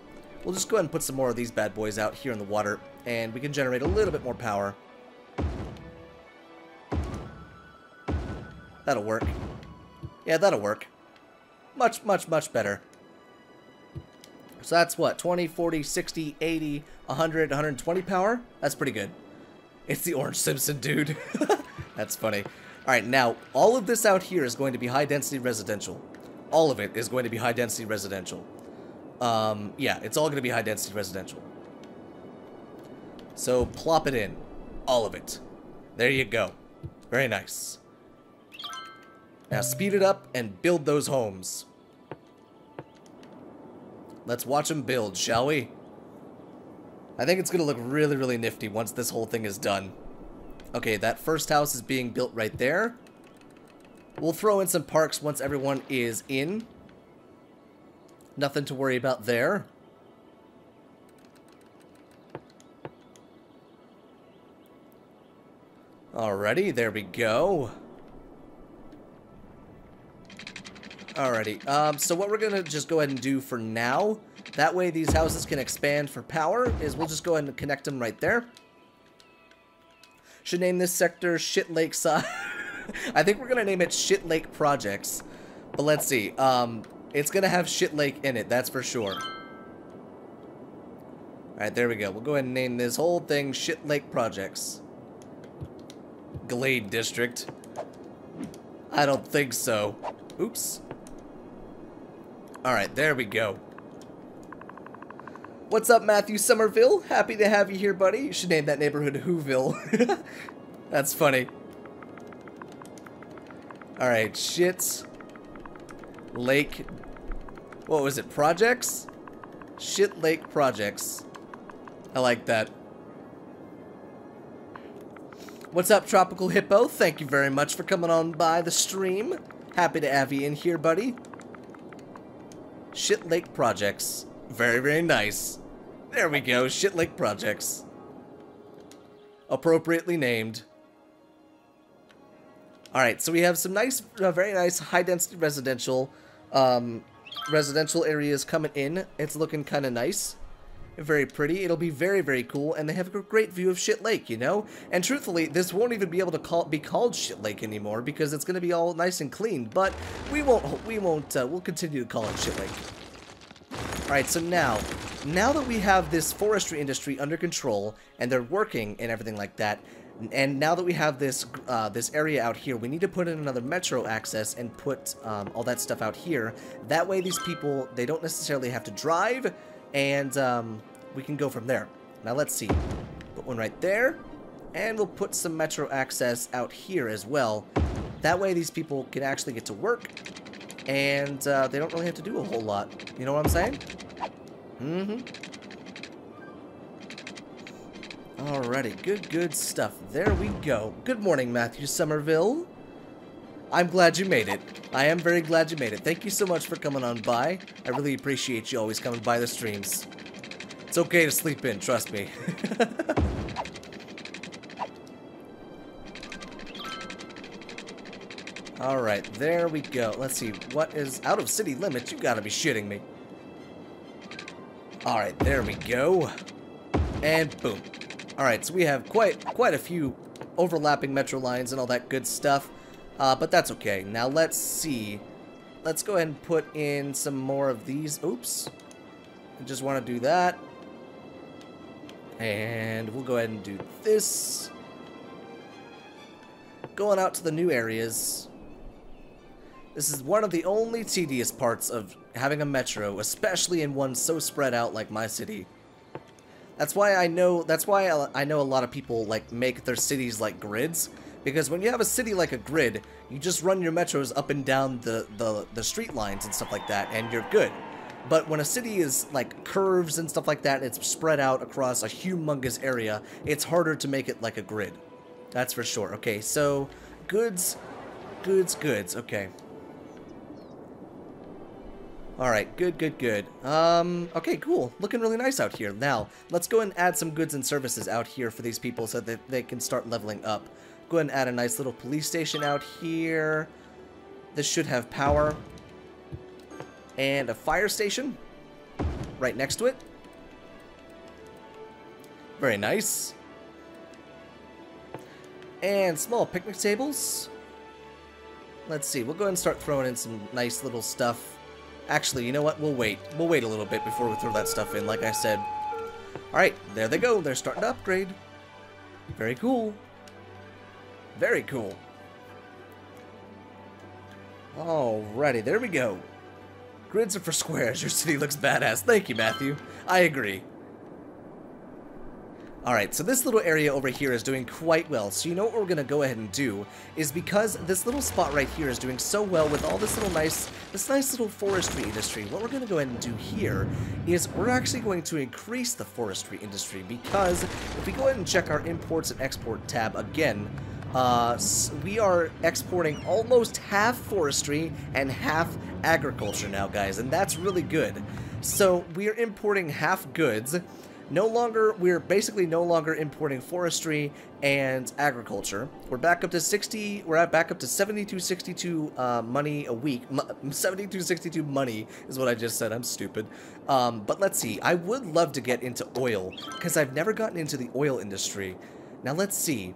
We'll just go ahead and put some more of these bad boys out here in the water, and we can generate a little bit more power. That'll work. Yeah, that'll work. Much, much, much better. So that's what? 20, 40, 60, 80, 100, 120 power? That's pretty good. It's the Orange Simpson, dude. That's funny. Alright, now, all of this out here is going to be high-density residential. All of it is going to be high-density residential. Yeah, it's all going to be high-density residential. So, plop it in. All of it. There you go. Very nice. Now, speed it up and build those homes. Let's watch them build, shall we? I think it's going to look really, really nifty once this whole thing is done. Okay, that first house is being built right there. We'll throw in some parks once everyone is in. Nothing to worry about there. Alrighty, there we go. Alrighty, so what we're gonna just go ahead and do for now, that way these houses can expand for power, is we'll just go ahead and connect them right there. Should name this sector Shit Lake Side. I think we're gonna name it Shit Lake Projects. But let's see, it's gonna have Shit Lake in it, that's for sure. Alright, there we go. We'll go ahead and name this whole thing Shit Lake Projects. Glade District. I don't think so. Oops. Alright, there we go. What's up, Matthew Somerville? Happy to have you here, buddy. You should name that neighborhood Whoville. That's funny. Alright, Shit Lake... What was it? Projects? Shit Lake Projects. I like that. What's up, Tropical Hippo? Thank you very much for coming on by the stream. Happy to have you in here, buddy. Shit Lake Projects. Very, very nice. There we go. Shit Lake Projects. Appropriately named. Alright, so we have some nice, very nice high-density residential areas coming in. It's looking kind of nice. Very pretty. It'll be very, very cool, and they have a great view of Shit Lake, you know? And truthfully, this won't even be able to be called Shit Lake anymore, because it's going to be all nice and clean, but we'll continue to call it Shit Lake. Alright, so now that we have this forestry industry under control, and they're working and everything like that, and now that we have this this area out here, we need to put in another metro access and put all that stuff out here. That way these people, they don't necessarily have to drive, and we can go from there. Now let's see. Put one right there, and we'll put some metro access out here as well. That way these people can actually get to work, and they don't really have to do a whole lot. You know what I'm saying? Alrighty, good stuff. There we go. Good morning, Matthew Somerville. I'm glad you made it. I am very glad you made it. Thank you so much for coming on by. I really appreciate you always coming by the streams. It's okay to sleep in, trust me. Alright, there we go. Let's see, what is out of city limits? You gotta be shitting me. Alright, there we go. And boom. Alright, so we have quite a few overlapping metro lines and all that good stuff. But that's okay. Now let's see. Let's go ahead and put in some more of these. Oops. I just want to do that. And we'll go ahead and do this. Going out to the new areas. This is one of the only tedious parts of having a metro, especially in one so spread out like my city. That's why I know a lot of people like make their cities like grids, because when you have a city like a grid, you just run your metros up and down the street lines and stuff like that, and you're good. But when a city is like curves and stuff like that, it's spread out across a humongous area, it's harder to make it like a grid. That's for sure. Okay, so goods, okay. Alright, good. Okay, cool. Looking really nice out here. Now, let's go and add some goods and services out here for these people so that they can start leveling up. Go ahead and add a nice little police station out here. This should have power. And a fire station right next to it. Very nice. And small picnic tables. Let's see, we'll go ahead and start throwing in some nice little stuff. Actually, you know what? We'll wait. We'll wait a little bit before we throw that stuff in, like I said. Alright, there they go. They're starting to upgrade. Very cool. Very cool. Alrighty, there we go. Grids are for squares. Your city looks badass. Thank you, Matthew. I agree. Alright, so this little area over here is doing quite well. So you know what we're going to go ahead and do is, because this little spot right here is doing so well with all this nice little forestry industry, what we're going to go ahead and do here is we're actually going to increase the forestry industry, because if we go ahead and check our imports and export tab again, we are exporting almost half forestry and half agriculture now, guys, and that's really good. So we are importing half goods. We're basically no longer importing forestry and agriculture. We're back up to 7262 money a week. 7262 money is what I just said. I'm stupid. But let's see. I would love to get into oil, because I've never gotten into the oil industry. Now let's see.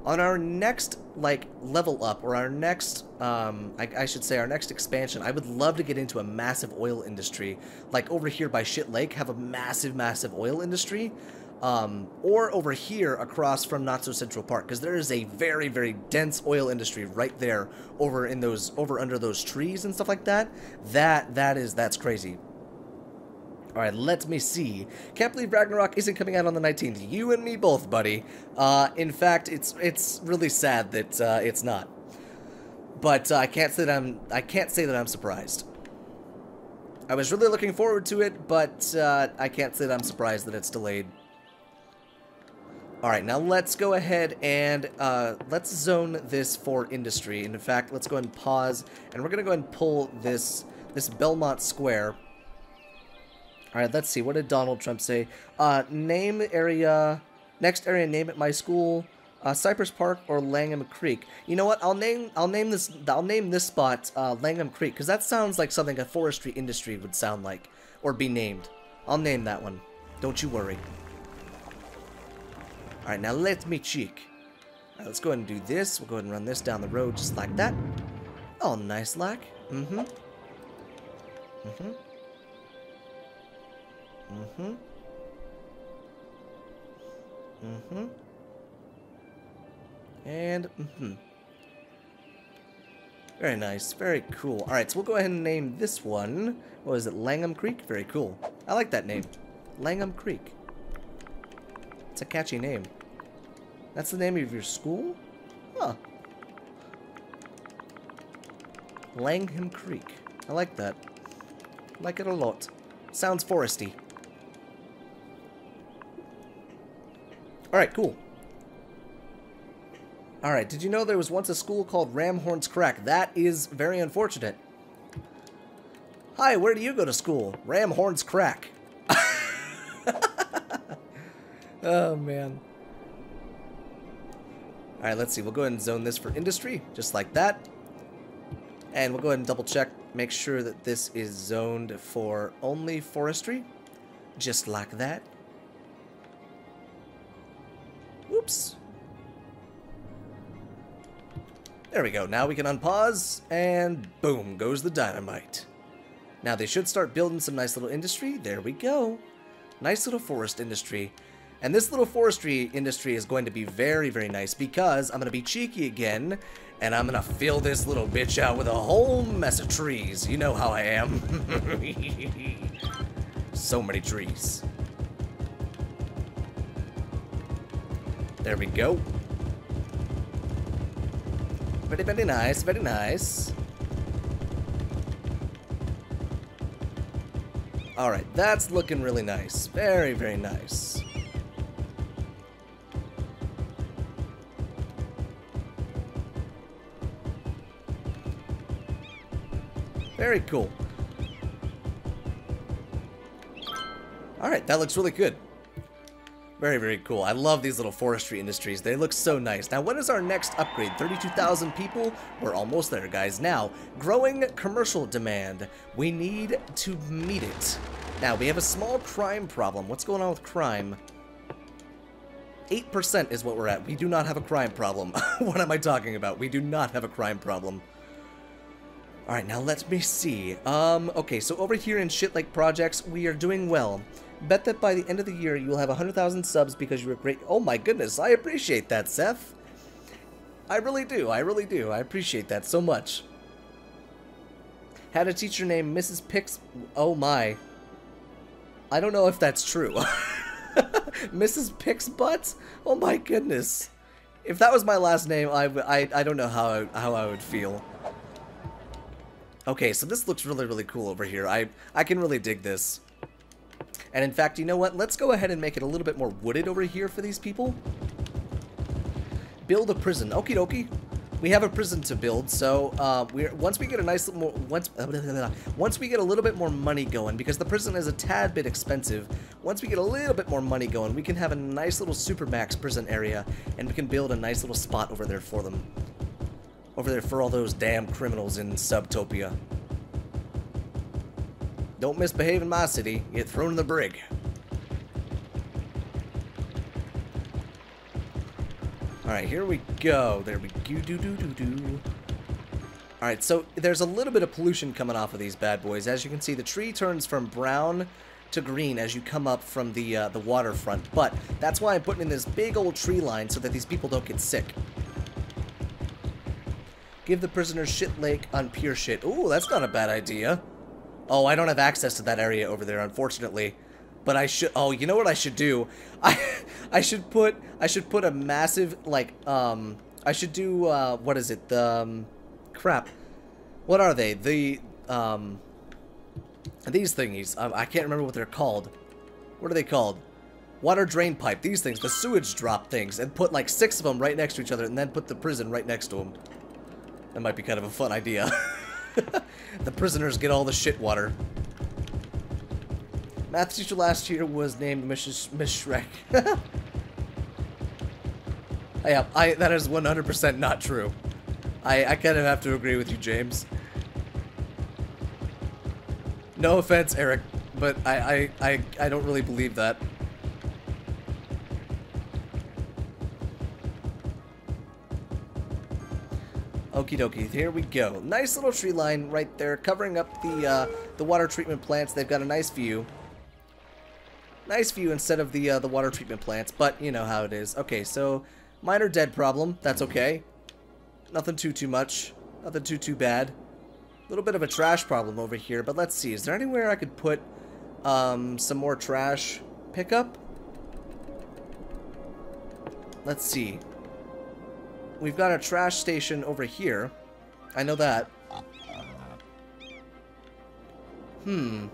On our next, like, level up, or our next, I should say our next expansion, I would love to get into a massive oil industry. Like over here by Shit Lake, have a massive oil industry. Or over here across from Not So Central Park, because there is a very dense oil industry right there over under those trees and stuff like that. That's crazy. Alright, let me see. Can't believe Ragnarok isn't coming out on the 19th. You and me both, buddy. In fact, it's really sad that it's not. But I can't say that I'm surprised. I was really looking forward to it, but I can't say that I'm surprised that it's delayed. Alright, now let's go ahead and let's zone this for industry. And in fact, let's go ahead and pause, and we're gonna go ahead and pull this Belmont Square. Alright, let's see. What did Donald Trump say? Name area, next area, name it my school, Cypress Park or Langham Creek. You know what? I'll name this spot Langham Creek, because that sounds like something a forestry industry would sound like, or be named. I'll name that one. Don't you worry. Alright, now let me check. Alright, let's go ahead and do this. We'll go ahead and run this down the road just like that. Oh, nice lack. Mm-hmm. And, Very nice. Very cool. Alright, so we'll go ahead and name this one. What is it? Langham Creek? Very cool. I like that name. Langham Creek. It's a catchy name. That's the name of your school? Huh. Langham Creek. I like that. I like it a lot. Sounds foresty. Alright, cool. Alright, did you know there was once a school called Ramhorn's Crack? That is very unfortunate. Hi, where do you go to school? Ramhorn's Crack. Oh, man. Alright, let's see. We'll go ahead and zone this for industry, just like that. And we'll go ahead and double check, make sure that this is zoned for only forestry, just like that. Whoops. There we go. Now we can unpause, and boom, goes the dynamite. Now they should start building some nice little industry. There we go. Nice little forest industry. And this little forestry industry is going to be very, very nice because I'm going to be cheeky again, and I'm going to fill this little bitch out with a whole mess of trees. You know how I am. So many trees. There we go. Very, very nice, very nice. Alright, that's looking really nice. Very, very nice. Very cool. Alright, that looks really good. Very, very cool. I love these little forestry industries. They look so nice. Now, when is our next upgrade? 32,000 people? We're almost there, guys. Now, growing commercial demand. We need to meet it. Now, we have a small crime problem. What's going on with crime? 8% is what we're at. We do not have a crime problem. What am I talking about? We do not have a crime problem. Alright, now let me see. Okay, so over here in Shit Lake Projects, we are doing well. Bet that by the end of the year, you will have 100,000 subs because you were great. Oh my goodness, I appreciate that, Seth. I really do, I really do. I appreciate that so much. Had a teacher named Mrs. Pix... Oh my. I don't know if that's true. Mrs. Pixbutt? Oh my goodness. If that was my last name, I don't know how I would feel. Okay, so this looks really, really cool over here. I can really dig this. And in fact, you know what? Let's go ahead and make it a little bit more wooded over here for these people. Build a prison. Okie dokie. We have a prison to build, so once we get a nice little more, once we get a little bit more money going, because the prison is a tad bit expensive. Once we get a little bit more money going, we can have a nice little supermax prison area, and we can build a nice little spot over there for them. Over there for all those damn criminals in Subtopia. Don't misbehave in my city, get thrown in the brig. Alright, here we go. There we go. Alright, so there's a little bit of pollution coming off of these bad boys. As you can see, the tree turns from brown to green as you come up from the waterfront. But that's why I'm putting in this big old tree line so that these people don't get sick. Give the prisoners Shit Lake on pure shit. Ooh, that's not a bad idea. Oh, I don't have access to that area over there, unfortunately. But I should. Oh, you know what I should do? I should put a massive like I should do what is it? The crap. What are they? The these thingies. I can't remember what they're called. What are they called? Water drain pipe. These things, the sewage drop things, and put like 6 of them right next to each other, and then put the prison right next to them. That might be kind of a fun idea. The prisoners get all the shit water. Math teacher last year was named Miss Shrek. Yeah, that is 100% not true. I kind of have to agree with you, James. No offense, Eric, but I don't really believe that. Okie dokie, here we go. Nice little tree line right there, covering up the water treatment plants. They've got a nice view. Nice view instead of the water treatment plants, but you know how it is. Okay, so minor dead problem. That's okay. Nothing too much. Nothing too bad. A little bit of a trash problem over here, but let's see. Is there anywhere I could put some more trash pickup? Let's see. We've got a trash station over here. I know that. I'm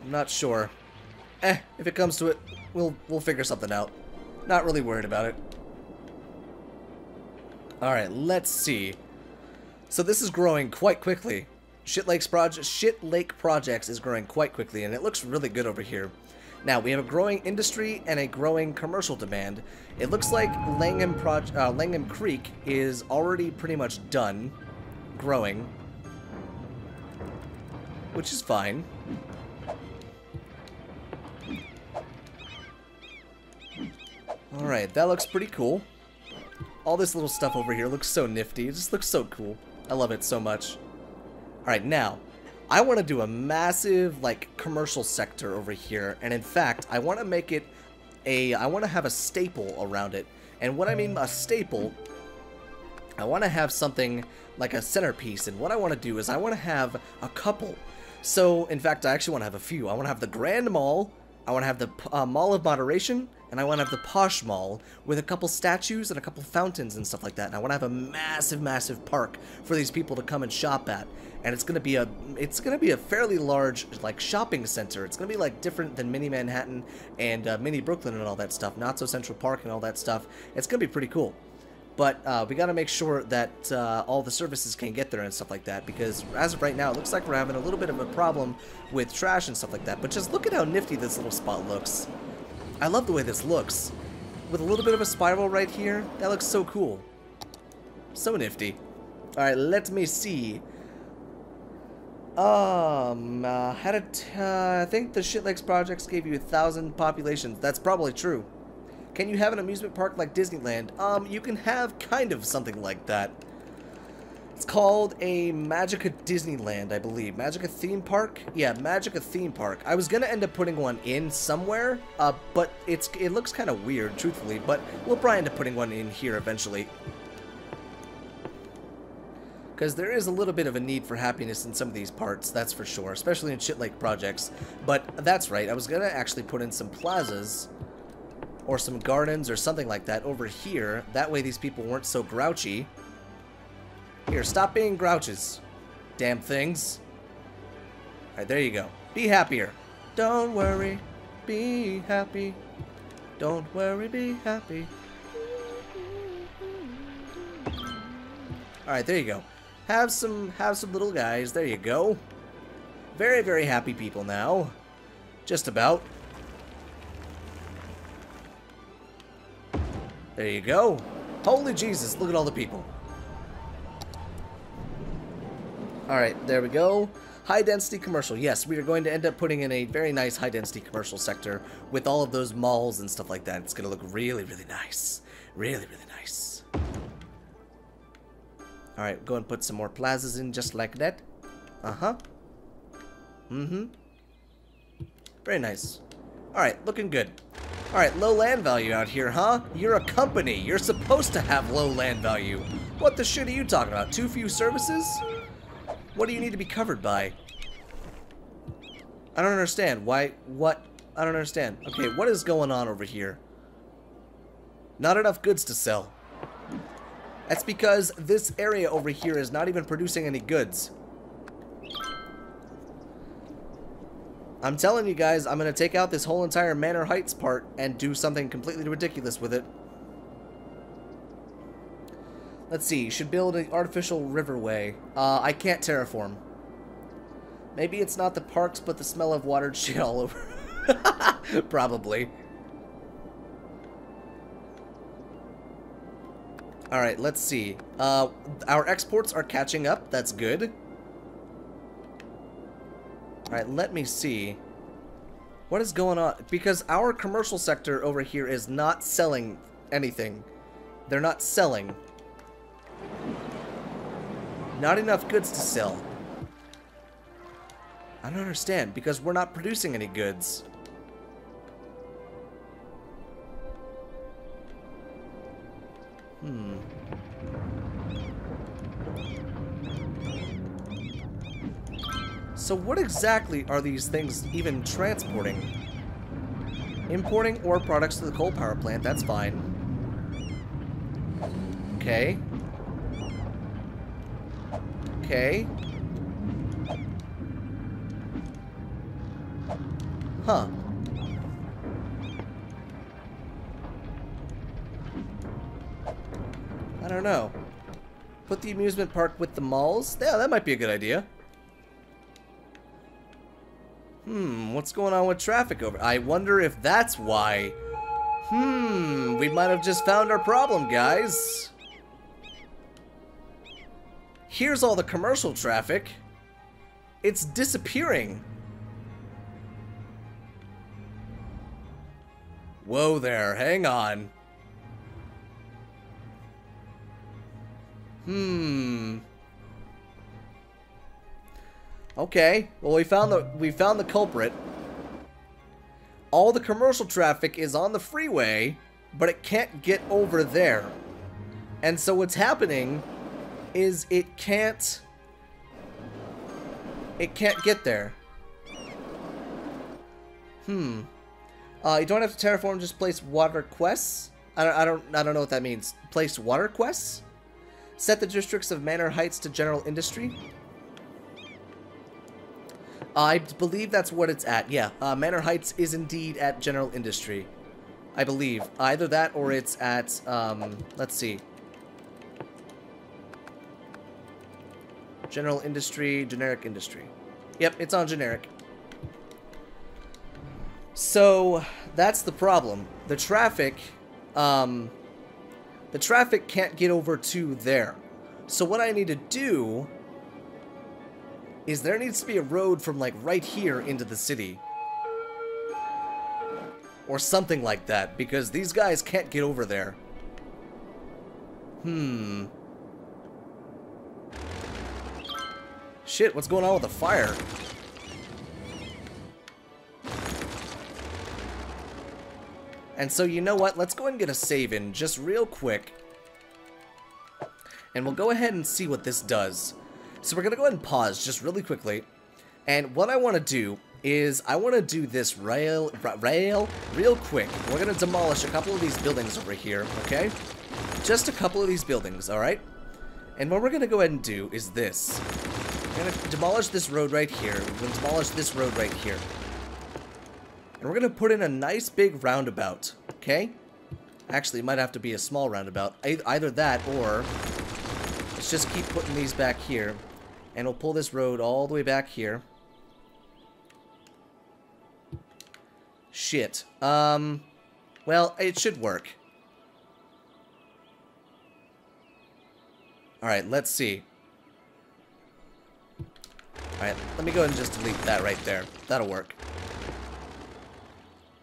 not sure. If it comes to it, we'll figure something out. Not really worried about it. Alright, let's see. So this is growing quite quickly. Shit Lake Projects is growing quite quickly, and it looks really good over here. Now, we have a growing industry and a growing commercial demand. It looks like Langham Creek is already pretty much done growing, which is fine. Alright, that looks pretty cool. All this little stuff over here looks so nifty. It just looks so cool. I love it so much. Alright, now, I want to do a massive, like, commercial sector over here. And in fact, I want to make it I want to have a staple around it. And what I mean by a staple, I want to have something like a centerpiece. And what I want to do is I want to have a couple. So, in fact, I actually want to have a few. I want to have the Grand Mall. I want to have the Mall of Moderation. And I want to have the Posh Mall with a couple statues and a couple fountains and stuff like that. And I want to have a massive, massive park for these people to come and shop at. And it's gonna be a fairly large, like, shopping center. It's gonna be like different than Mini Manhattan and Mini Brooklyn and all that stuff. Not so Central Park and all that stuff. It's gonna be pretty cool. But we gotta make sure that all the services can get there and stuff like that. Because as of right now, it looks like we're having a little bit of a problem with trash and stuff like that. But just look at how nifty this little spot looks. I love the way this looks. With a little bit of a spiral right here, that looks so cool. So nifty. Alright, let me see. I think the Shitlegs projects gave you 1,000 populations. That's probably true. Can you have an amusement park like Disneyland? You can have kind of something like that. It's called a Magica Disneyland, I believe. Magica Theme Park? Yeah, Magica Theme Park. I was gonna end up putting one in somewhere, but it looks kind of weird, truthfully. But we'll probably end up putting one in here eventually. Because there is a little bit of a need for happiness in some of these parts, that's for sure. Especially in Shit Lake projects. But that's right, I was gonna actually put in some plazas or some gardens or something like that over here. That way these people weren't so grouchy. Here, stop being grouches. Damn things. Alright, there you go. Be happier. Don't worry. Be happy. Don't worry, be happy. Alright, there you go. Have some little guys. There you go. Very, very happy people now. Just about. There you go. Holy Jesus, look at all the people. Alright, there we go. High density commercial. Yes, we are going to end up putting in a very nice high density commercial sector with all of those malls and stuff like that. It's going to look really, really nice. Really, really nice. Alright, go and put some more plazas in just like that. Uh-huh. Mm-hmm. Very nice. Alright, looking good. Alright, low land value out here, huh? You're a company. You're supposed to have low land value. What the shit are you talking about? Too few services? What do you need to be covered by? I don't understand. Why? What? I don't understand. Okay, what is going on over here? Not enough goods to sell. That's because this area over here is not even producing any goods. I'm telling you guys, I'm going to take out this whole entire Manor Heights part and do something completely ridiculous with it. Let's see, you should build an artificial riverway. I can't terraform. Maybe it's not the parks, but the smell of watered shit all over. Probably. Alright, let's see. Our exports are catching up. That's good. Alright, let me see. What is going on? Because our commercial sector over here is not selling anything. They're not selling. Not enough goods to sell. I don't understand, because we're not producing any goods. So what exactly are these things even transporting? Importing ore products to the coal power plant, that's fine. Okay. Okay. Huh. I don't know. Put the amusement park with the malls? Yeah, that might be a good idea. What's going on with traffic over? I wonder if that's why. We might have just found our problem, guys. Here's all the commercial traffic. It's disappearing. Whoa there, hang on. Okay, well we found the culprit. All the commercial traffic is on the freeway, but it can't get over there. And so what's happening is it can't get there. You don't have to terraform, just place water quests. I don't know what that means. Place water quests? Set the districts of Manor Heights to general industry. I believe that's what it's at. Yeah, Manor Heights is indeed at general industry. I believe. Either that or it's at, let's see. General industry, generic industry. Yep, it's on generic. So, that's the problem. The traffic can't get over to there. So what I need to do is there needs to be a road from like right here into the city. Or something like that, because these guys can't get over there. Shit, what's going on with the fire? And so, you know what? Let's go ahead and get a save in just real quick. And we'll go ahead and see what this does. So we're going to go ahead and pause just really quickly. And what I want to do is I want to do this rail real quick. We're going to demolish a couple of these buildings over here, okay? Just a couple of these buildings, alright? And what we're going to go ahead and do is this. We're going to demolish this road right here. We're going to demolish this road right here. And we're going to put in a nice big roundabout, okay? Actually, it might have to be a small roundabout. Either that or let's just keep putting these back here. And we'll pull this road all the way back here. Shit. Well, it should work. Alright, let's see. Alright, let me go ahead and just delete that right there. That'll work.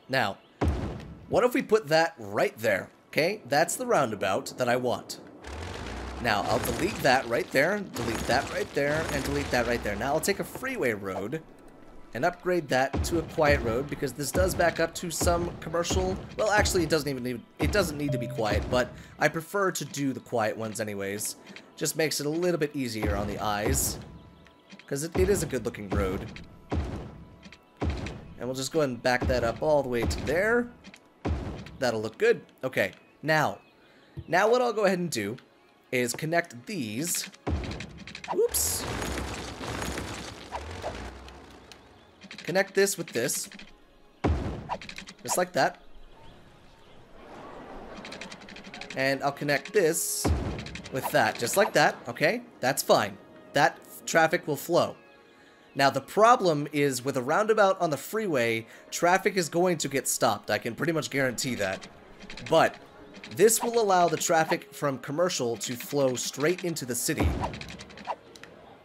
Now, what if we put that right there? Okay, that's the roundabout that I want. Now, I'll delete that right there, delete that right there, and delete that right there. Now, I'll take a freeway road and upgrade that to a quiet road because this does back up to some commercial. Well, actually, it doesn't need to be quiet, but I prefer to do the quiet ones anyways. Just makes it a little bit easier on the eyes because it is a good-looking road. And we'll just go ahead and back that up all the way to there. That'll look good. Okay, now what I'll go ahead and do is connect these. Oops. Connect this with this. Just like that. And I'll connect this with that. Just like that. Okay, that's fine. That traffic will flow. Now, the problem is with a roundabout on the freeway, traffic is going to get stopped. I can pretty much guarantee that. But this will allow the traffic from commercial to flow straight into the city.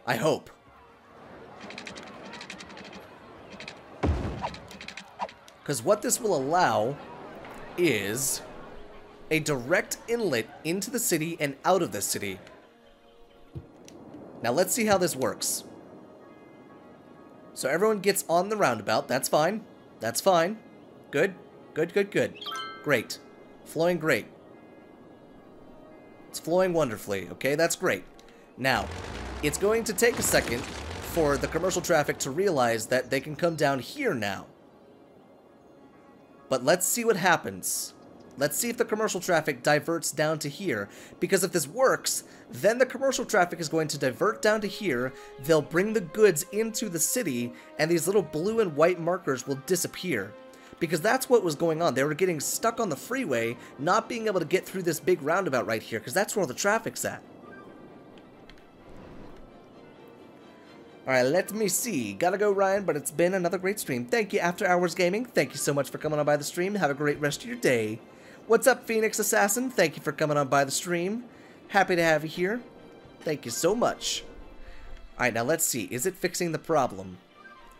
I hope. Because what this will allow is a direct inlet into the city and out of the city. Now, let's see how this works. So everyone gets on the roundabout. That's fine. That's fine. Good. Good, good, good. Great. Flowing great. It's flowing wonderfully. Okay, that's great. Now, it's going to take a second for the commercial traffic to realize that they can come down here now. But let's see what happens. Let's see if the commercial traffic diverts down to here. Because if this works, then the commercial traffic is going to divert down to here. They'll bring the goods into the city, and these little blue and white markers will disappear. Because that's what was going on. They were getting stuck on the freeway, not being able to get through this big roundabout right here, because that's where all the traffic's at. Alright, let me see. Gotta go, Ryan, but it's been another great stream. Thank you, After Hours Gaming. Thank you so much for coming on by the stream. Have a great rest of your day. What's up, Phoenix Assassin? Thank you for coming on by the stream. Happy to have you here. Thank you so much. Alright, now let's see. Is it fixing the problem?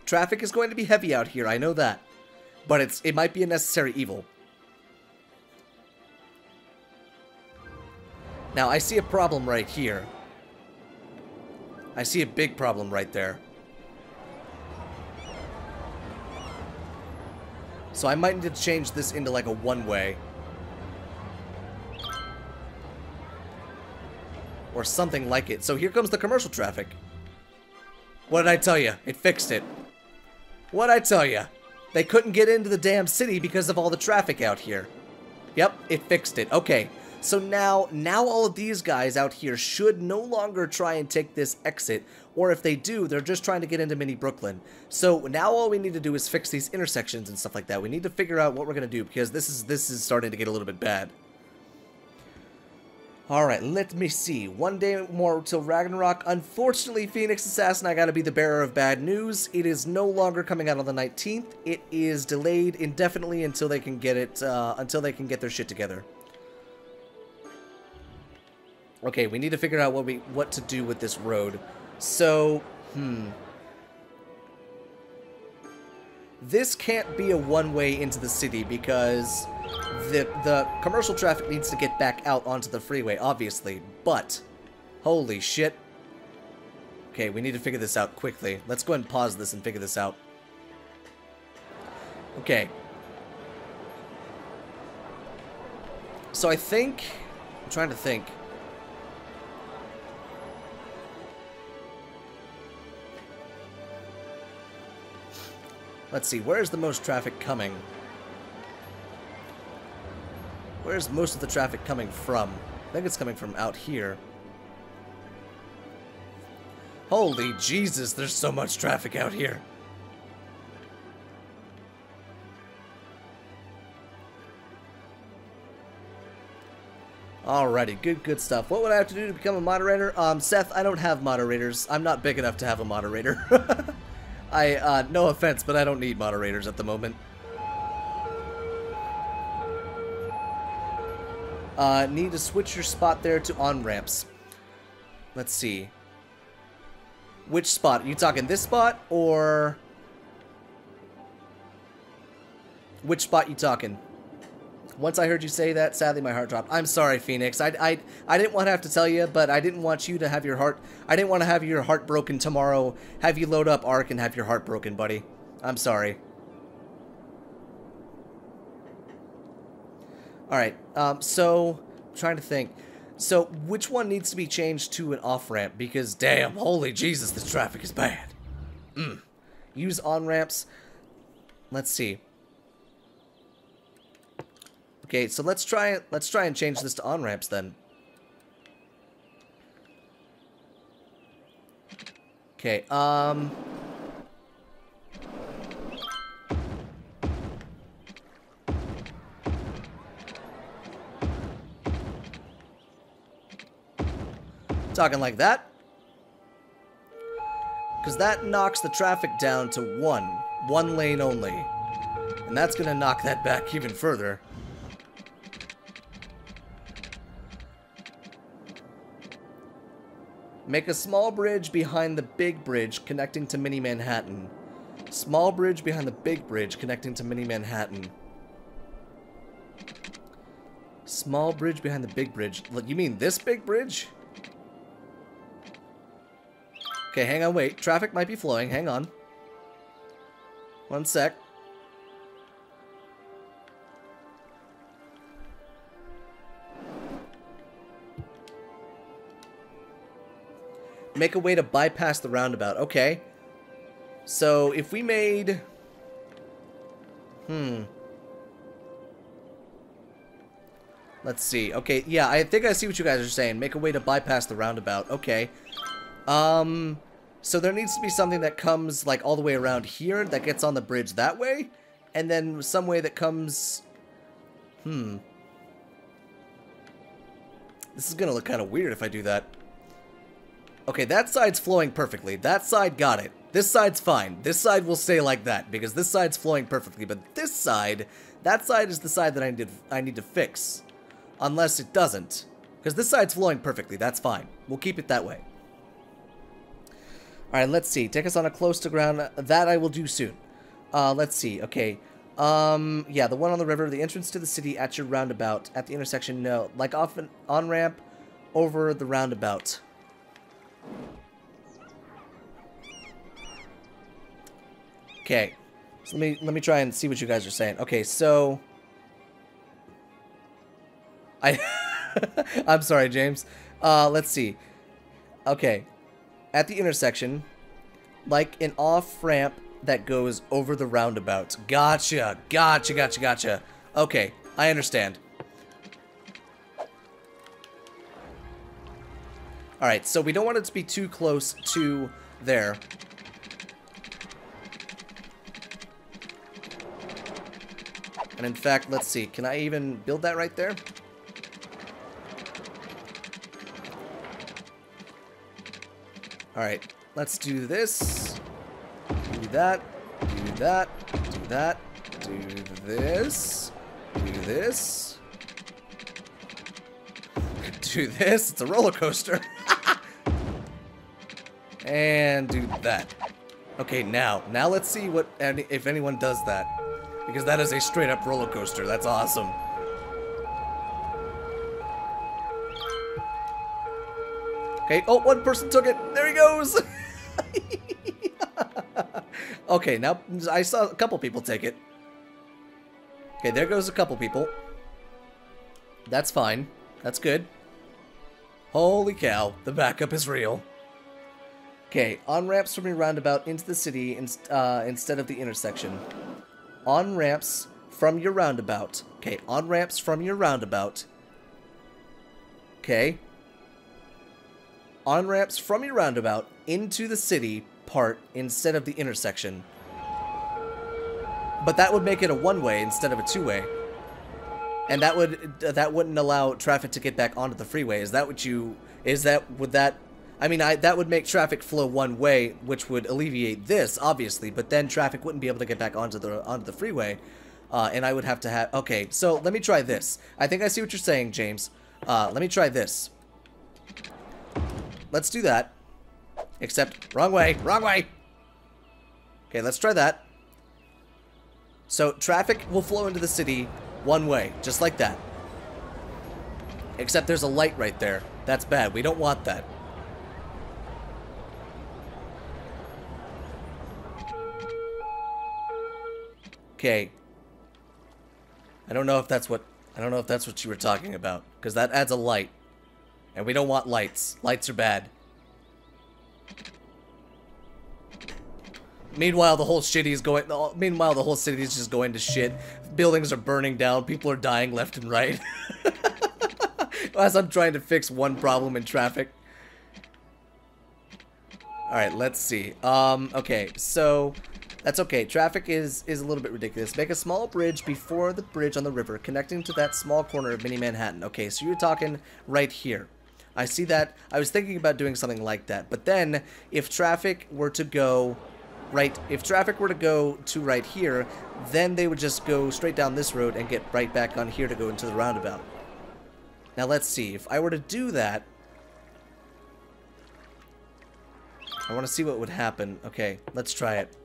Traffic is going to be heavy out here, I know that. But it might be a necessary evil. Now, I see a problem right here. I see a big problem right there. So I might need to change this into like a one-way. Or something like it. So here comes the commercial traffic. What did I tell you? It fixed it. What'd I tell you? They couldn't get into the damn city because of all the traffic out here. Yep, it fixed it. Okay. So now all of these guys out here should no longer try and take this exit, or if they do, they're just trying to get into mini Brooklyn. So now all we need to do is fix these intersections and stuff like that. We need to figure out what we're gonna do, because this is starting to get a little bit bad. Alright, let me see. One day more till Ragnarok. Unfortunately, Phoenix Assassin, I gotta be the bearer of bad news. It is no longer coming out on the 19th. It is delayed indefinitely until they can get it, until they can get their shit together. Okay, we need to figure out what to do with this road. So, this can't be a one-way into the city because the commercial traffic needs to get back out onto the freeway, obviously. But, holy shit. Okay, we need to figure this out quickly. Let's go ahead and pause this and figure this out. Okay. So I think... I'm trying to think. Let's see, where's the most traffic coming? Where's most of the traffic coming from? I think it's coming from out here. Holy Jesus, there's so much traffic out here. Alrighty, good stuff. What would I have to do to become a moderator? Seth, I don't have moderators. I'm not big enough to have a moderator. No offense, but I don't need moderators at the moment. Need to switch your spot there to on-ramps. Let's see. Which spot? Are you talking this spot, or... Which spot you talking? Once I heard you say that, sadly my heart dropped. I'm sorry, Phoenix. I didn't want to have to tell you, but I didn't want you to have your heart... I didn't want to have your heart broken tomorrow, have you load up Ark and have your heart broken, buddy. I'm sorry. Alright, so... I'm trying to think. So, which one needs to be changed to an off-ramp? Because, damn, holy Jesus, this traffic is bad. Use on-ramps. Let's see. Okay, so let's try and change this to on-ramps then. Okay, talking like that. Because that knocks the traffic down to one lane only. And that's gonna knock that back even further. Make a small bridge behind the big bridge connecting to Mini Manhattan. Small bridge behind the big bridge connecting to Mini Manhattan. Small bridge behind the big bridge. Look, you mean this big bridge? Okay, hang on, wait. Traffic might be flowing. Hang on. One sec. Make a way to bypass the roundabout. Okay. So, if we made... Let's see. Okay, yeah, I think I see what you guys are saying. Make a way to bypass the roundabout. Okay. So there needs to be something that comes, like, all the way around here that gets on the bridge that way. And then some way that comes... This is gonna look kind of weird if I do that. Okay, that side's flowing perfectly. That side got it. This side's fine. This side will stay like that, because this side's flowing perfectly. But this side, that side is the side that I need to fix. Unless it doesn't. Because this side's flowing perfectly. That's fine. We'll keep it that way. Alright, let's see. Take us on a close to ground. That I will do soon. Let's see. Okay. Yeah, the one on the river, the entrance to the city at your roundabout. At the intersection, no. Like off an on-ramp over the roundabout. Okay. So let me try and see what you guys are saying. Okay, so I'm sorry, James. Let's see. Okay. At the intersection, like an off-ramp that goes over the roundabout. Gotcha. Gotcha, gotcha, gotcha. Okay, I understand. Alright, so we don't want it to be too close to there. And in fact, let's see. Can I even build that right there? Alright, let's do this. Do that. Do that. Do that. Do this. Do this. Do this. It's a roller coaster. And do that. Okay, now let's see what if anyone does that. Because that is a straight up roller coaster. That's awesome. Okay, oh, one person took it. There he goes. Okay, now I saw a couple people take it. Okay, there goes a couple people. That's fine. That's good. Holy cow, the backup is real. Okay, on-ramps from your roundabout into the city instead of the intersection. On-ramps from your roundabout. Okay, on-ramps from your roundabout. Okay. On-ramps from your roundabout into the city part instead of the intersection. But that would make it a one-way instead of a two-way. And that wouldn't allow traffic to get back onto the freeway. Is that what you... I mean, that would make traffic flow one way, which would alleviate this, obviously, but then traffic wouldn't be able to get back onto the freeway, and I would have to have... Okay, so let me try this. I think I see what you're saying, James. Let me try this. Let's do that. Except, wrong way, wrong way! Okay, let's try that. So, traffic will flow into the city one way, just like that. Except there's a light right there. That's bad. We don't want that. Okay. I don't know if that's what you were talking about, because that adds a light. And we don't want lights. Lights are bad. Meanwhile, the whole city is just going to shit. Buildings are burning down. People are dying left and right. As I'm trying to fix one problem in traffic. Alright, let's see. Okay, so... That's okay. Traffic is a little bit ridiculous. Make a small bridge before the bridge on the river, connecting to that small corner of Mini Manhattan. Okay, so you're talking right here. I see that. I was thinking about doing something like that. But then, if traffic were to go... If traffic were to go to right here, then they would just go straight down this road and get right back on here to go into the roundabout. Now let's see. If I were to do that... I want to see what would happen. Okay, let's try it.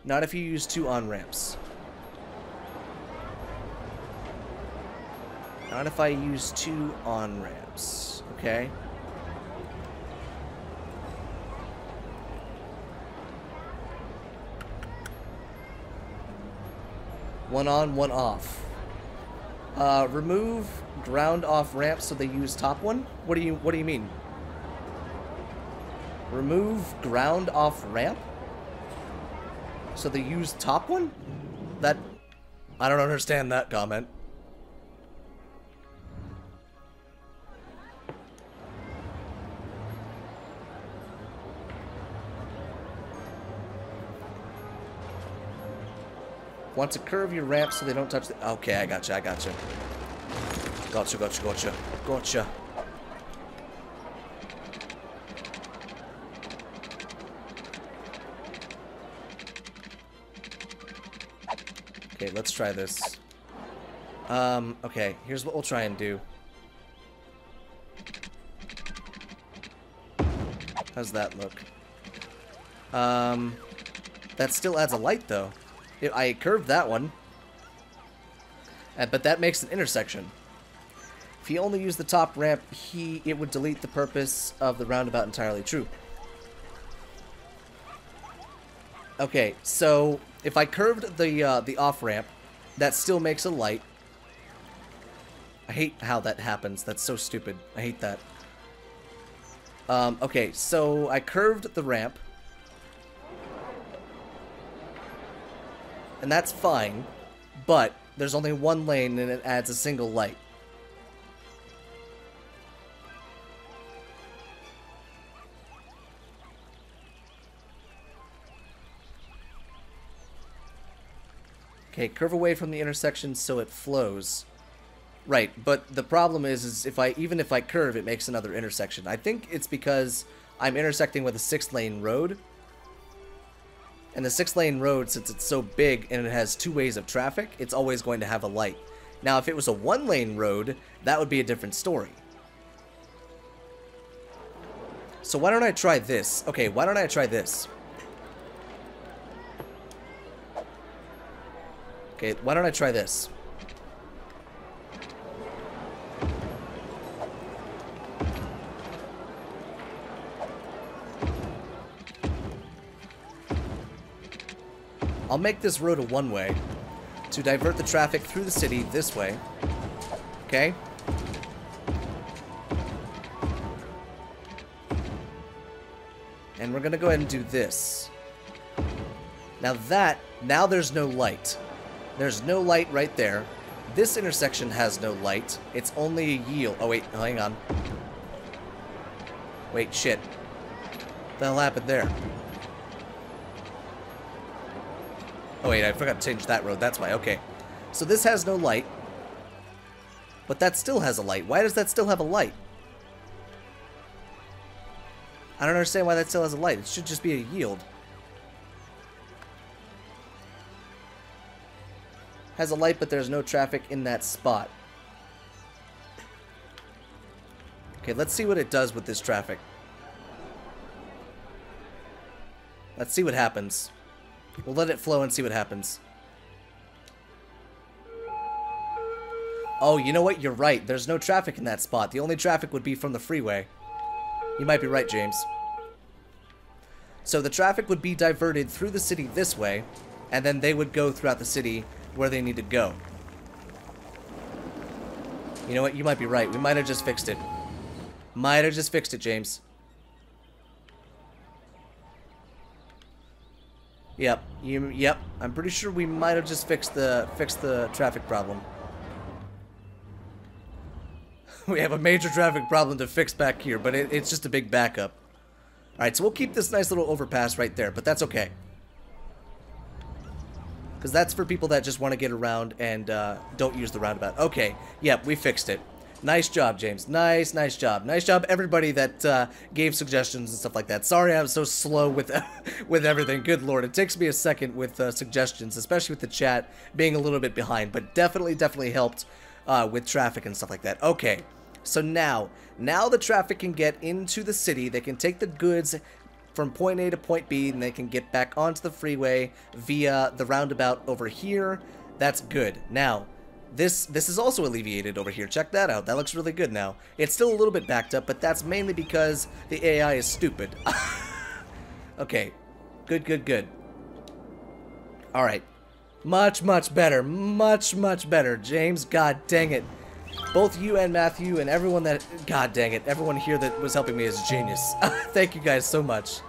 Not if you use two on-ramps. Not if I use two on-ramps. Okay. One on, one off. Remove ground off ramps so they use top one? What do you mean? Remove ground off ramp? So they use top one? That... I don't understand that comment. Want to curve your ramp so they don't touch the... Okay, I gotcha. Gotcha, gotcha, gotcha. Gotcha. Okay, let's try this. Okay, here's what we'll try and do. How's that look? That still adds a light, though. I curved that one. But that makes an intersection. If you only use the top ramp, it would delete the purpose of the roundabout entirely. True. Okay, so if I curved the off-ramp, that still makes a light. I hate how that happens. That's so stupid. I hate that. Okay, so I curved the ramp. And that's fine, but there's only one lane and it adds a single light. Okay, curve away from the intersection so it flows. Right, but the problem is even if I curve, it makes another intersection. I think it's because I'm intersecting with a 6-lane road. And the 6-lane road, since it's so big and it has 2 ways of traffic, it's always going to have a light. Now, if it was a 1-lane road, that would be a different story. So why don't I try this? Okay, why don't I try this? Okay, why don't I try this? I'll make this road a one-way to divert the traffic through the city this way. Okay? And we're gonna go ahead and do this. Now there's no light. There's no light right there. This intersection has no light. It's only a yield. Oh wait, hang on. Wait, shit. What the hell happened there? Oh wait, I forgot to change that road. That's why. Okay. So this has no light. But that still has a light. Why does that still have a light? I don't understand why that still has a light. It should just be a yield. Has a light, but there's no traffic in that spot. Okay, let's see what it does with this traffic. Let's see what happens. We'll let it flow and see what happens. Oh, you know what? You're right. There's no traffic in that spot. The only traffic would be from the freeway. You might be right, James. So the traffic would be diverted through the city this way, and then they would go throughout the city where they need to go. You know what? You might be right. We might have just fixed it. Might have just fixed it, James. Yep. Yep. I'm pretty sure we might have just fixed the traffic problem. We have a major traffic problem to fix back here, but it's just a big backup. Alright, so we'll keep this nice little overpass right there, but that's okay. Because that's for people that just want to get around and don't use the roundabout. Okay, yep, we fixed it. Nice job, James. Nice job. Nice job, everybody that gave suggestions and stuff like that. Sorry I was so slow with with everything. Good lord, it takes me a second with suggestions, especially with the chat being a little bit behind, but definitely helped with traffic and stuff like that. Okay, so now the traffic can get into the city. They can take the goods from point A to point B, and they can get back onto the freeway via the roundabout over here. That's good. Now, this is also alleviated over here. Check that out. That looks really good now. It's still a little bit backed up, but that's mainly because the AI is stupid. Okay. Good. Alright. Much better. Much better. James, god dang it. Both you and Matthew and everyone that... God dang it. Everyone here that was helping me is a genius. Thank you guys so much.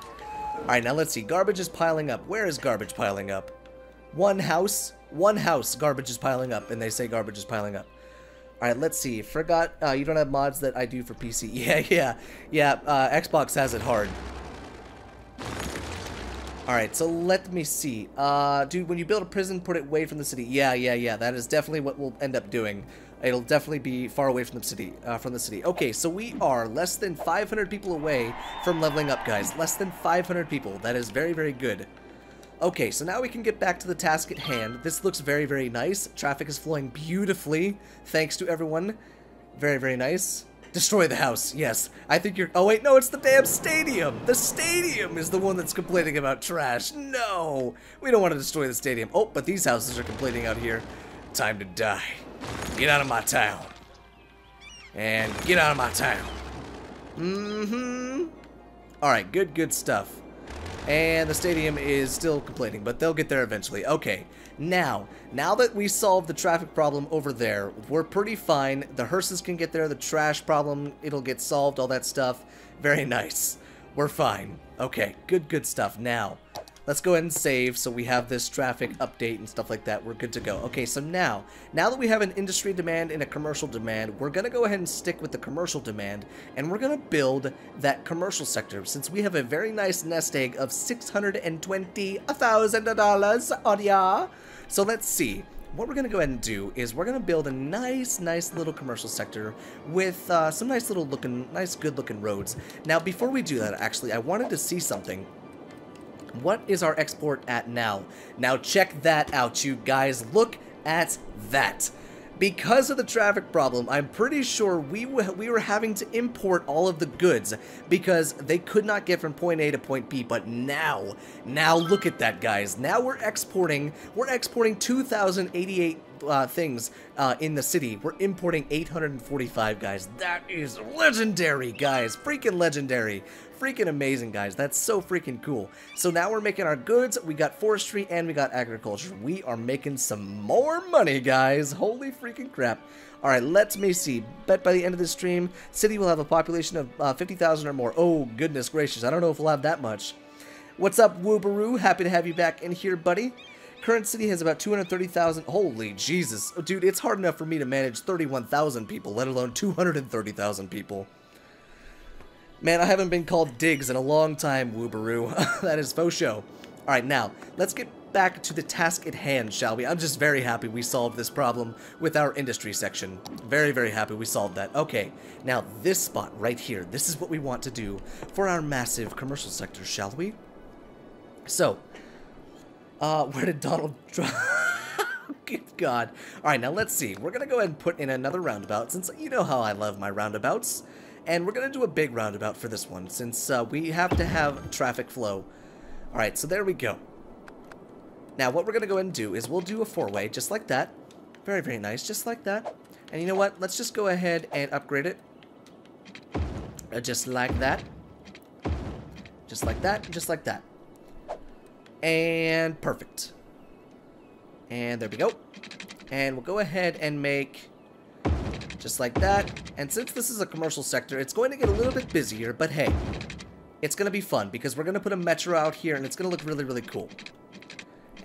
Alright, now let's see. Garbage is piling up. Where is garbage piling up? One house, garbage is piling up, and they say garbage is piling up. Alright, let's see. Forgot, you don't have mods that I do for PC. Yeah, Xbox has it hard. Alright, so let me see. Dude, when you build a prison, put it away from the city. Yeah. That is definitely what we'll end up doing. It'll definitely be far away from the city. Okay, so we are less than 500 people away from leveling up, guys. Less than 500 people. That is very, very good. Okay, so now we can get back to the task at hand. This looks very, very nice. Traffic is flowing beautifully. Thanks to everyone. Very, very nice. Destroy the house, yes. I think you're... Oh, wait, no, it's the damn stadium. The stadium is the one that's complaining about trash. No, we don't want to destroy the stadium. Oh, but these houses are complaining out here. Time to die. Get out of my town. And get out of my town. Alright, good stuff. And the stadium is still complaining, but they'll get there eventually. Okay, now that we solved the traffic problem over there, we're pretty fine. The hearses can get there, the trash problem, it'll get solved, all that stuff. Very nice. We're fine. Okay, good stuff. Now, let's go ahead and save so we have this traffic update and stuff like that. We're good to go. Okay, so now that we have an industry demand and a commercial demand, we're going to go ahead and stick with the commercial demand, and we're going to build that commercial sector since we have a very nice nest egg of $620,000 on ya. So let's see. What we're going to go ahead and do is we're going to build a nice little commercial sector with some good looking roads. Now, before we do that, actually, I wanted to see something. What is our export at now? Now check that out, you guys. Look at that. Because of the traffic problem, I'm pretty sure we were having to import all of the goods because they could not get from point A to point B. But now look at that, guys. Now we're exporting 2,088 things in the city. We're importing 845, guys. That is legendary, guys. Freaking legendary. Freaking amazing, guys. That's so freaking cool. So now we're making our goods. We got forestry and we got agriculture. We are making some more money, guys. Holy freaking crap. All right, let me see. Bet by the end of this stream, city will have a population of 50,000 or more. Oh, goodness gracious. I don't know if we'll have that much. What's up, Woobaroo? Happy to have you back in here, buddy. Current city has about 230,000. Holy Jesus. Oh, dude, it's hard enough for me to manage 31,000 people, let alone 230,000 people. Man, I haven't been called Diggs in a long time, Woobaroo. That is faux show. Alright, now, let's get back to the task at hand, shall we? I'm just very happy we solved this problem with our industry section. Very, very happy we solved that. Okay, now this spot right here, this is what we want to do for our massive commercial sector, shall we? So, where did Donald Trump... Good God. Alright, now let's see. We're going to go ahead and put in another roundabout, since you know how I love my roundabouts. And we're going to do a big roundabout for this one, since we have to have traffic flow. Alright, so there we go. Now, what we're going to go ahead and do is we'll do a four-way, just like that. Very, very nice, just like that. And you know what? Let's just go ahead and upgrade it. Just like that. Just like that, just like that. And perfect. And there we go. And we'll go ahead and make... just like that. And since this is a commercial sector, it's going to get a little bit busier, but hey, it's going to be fun because we're going to put a metro out here and it's going to look really, really cool.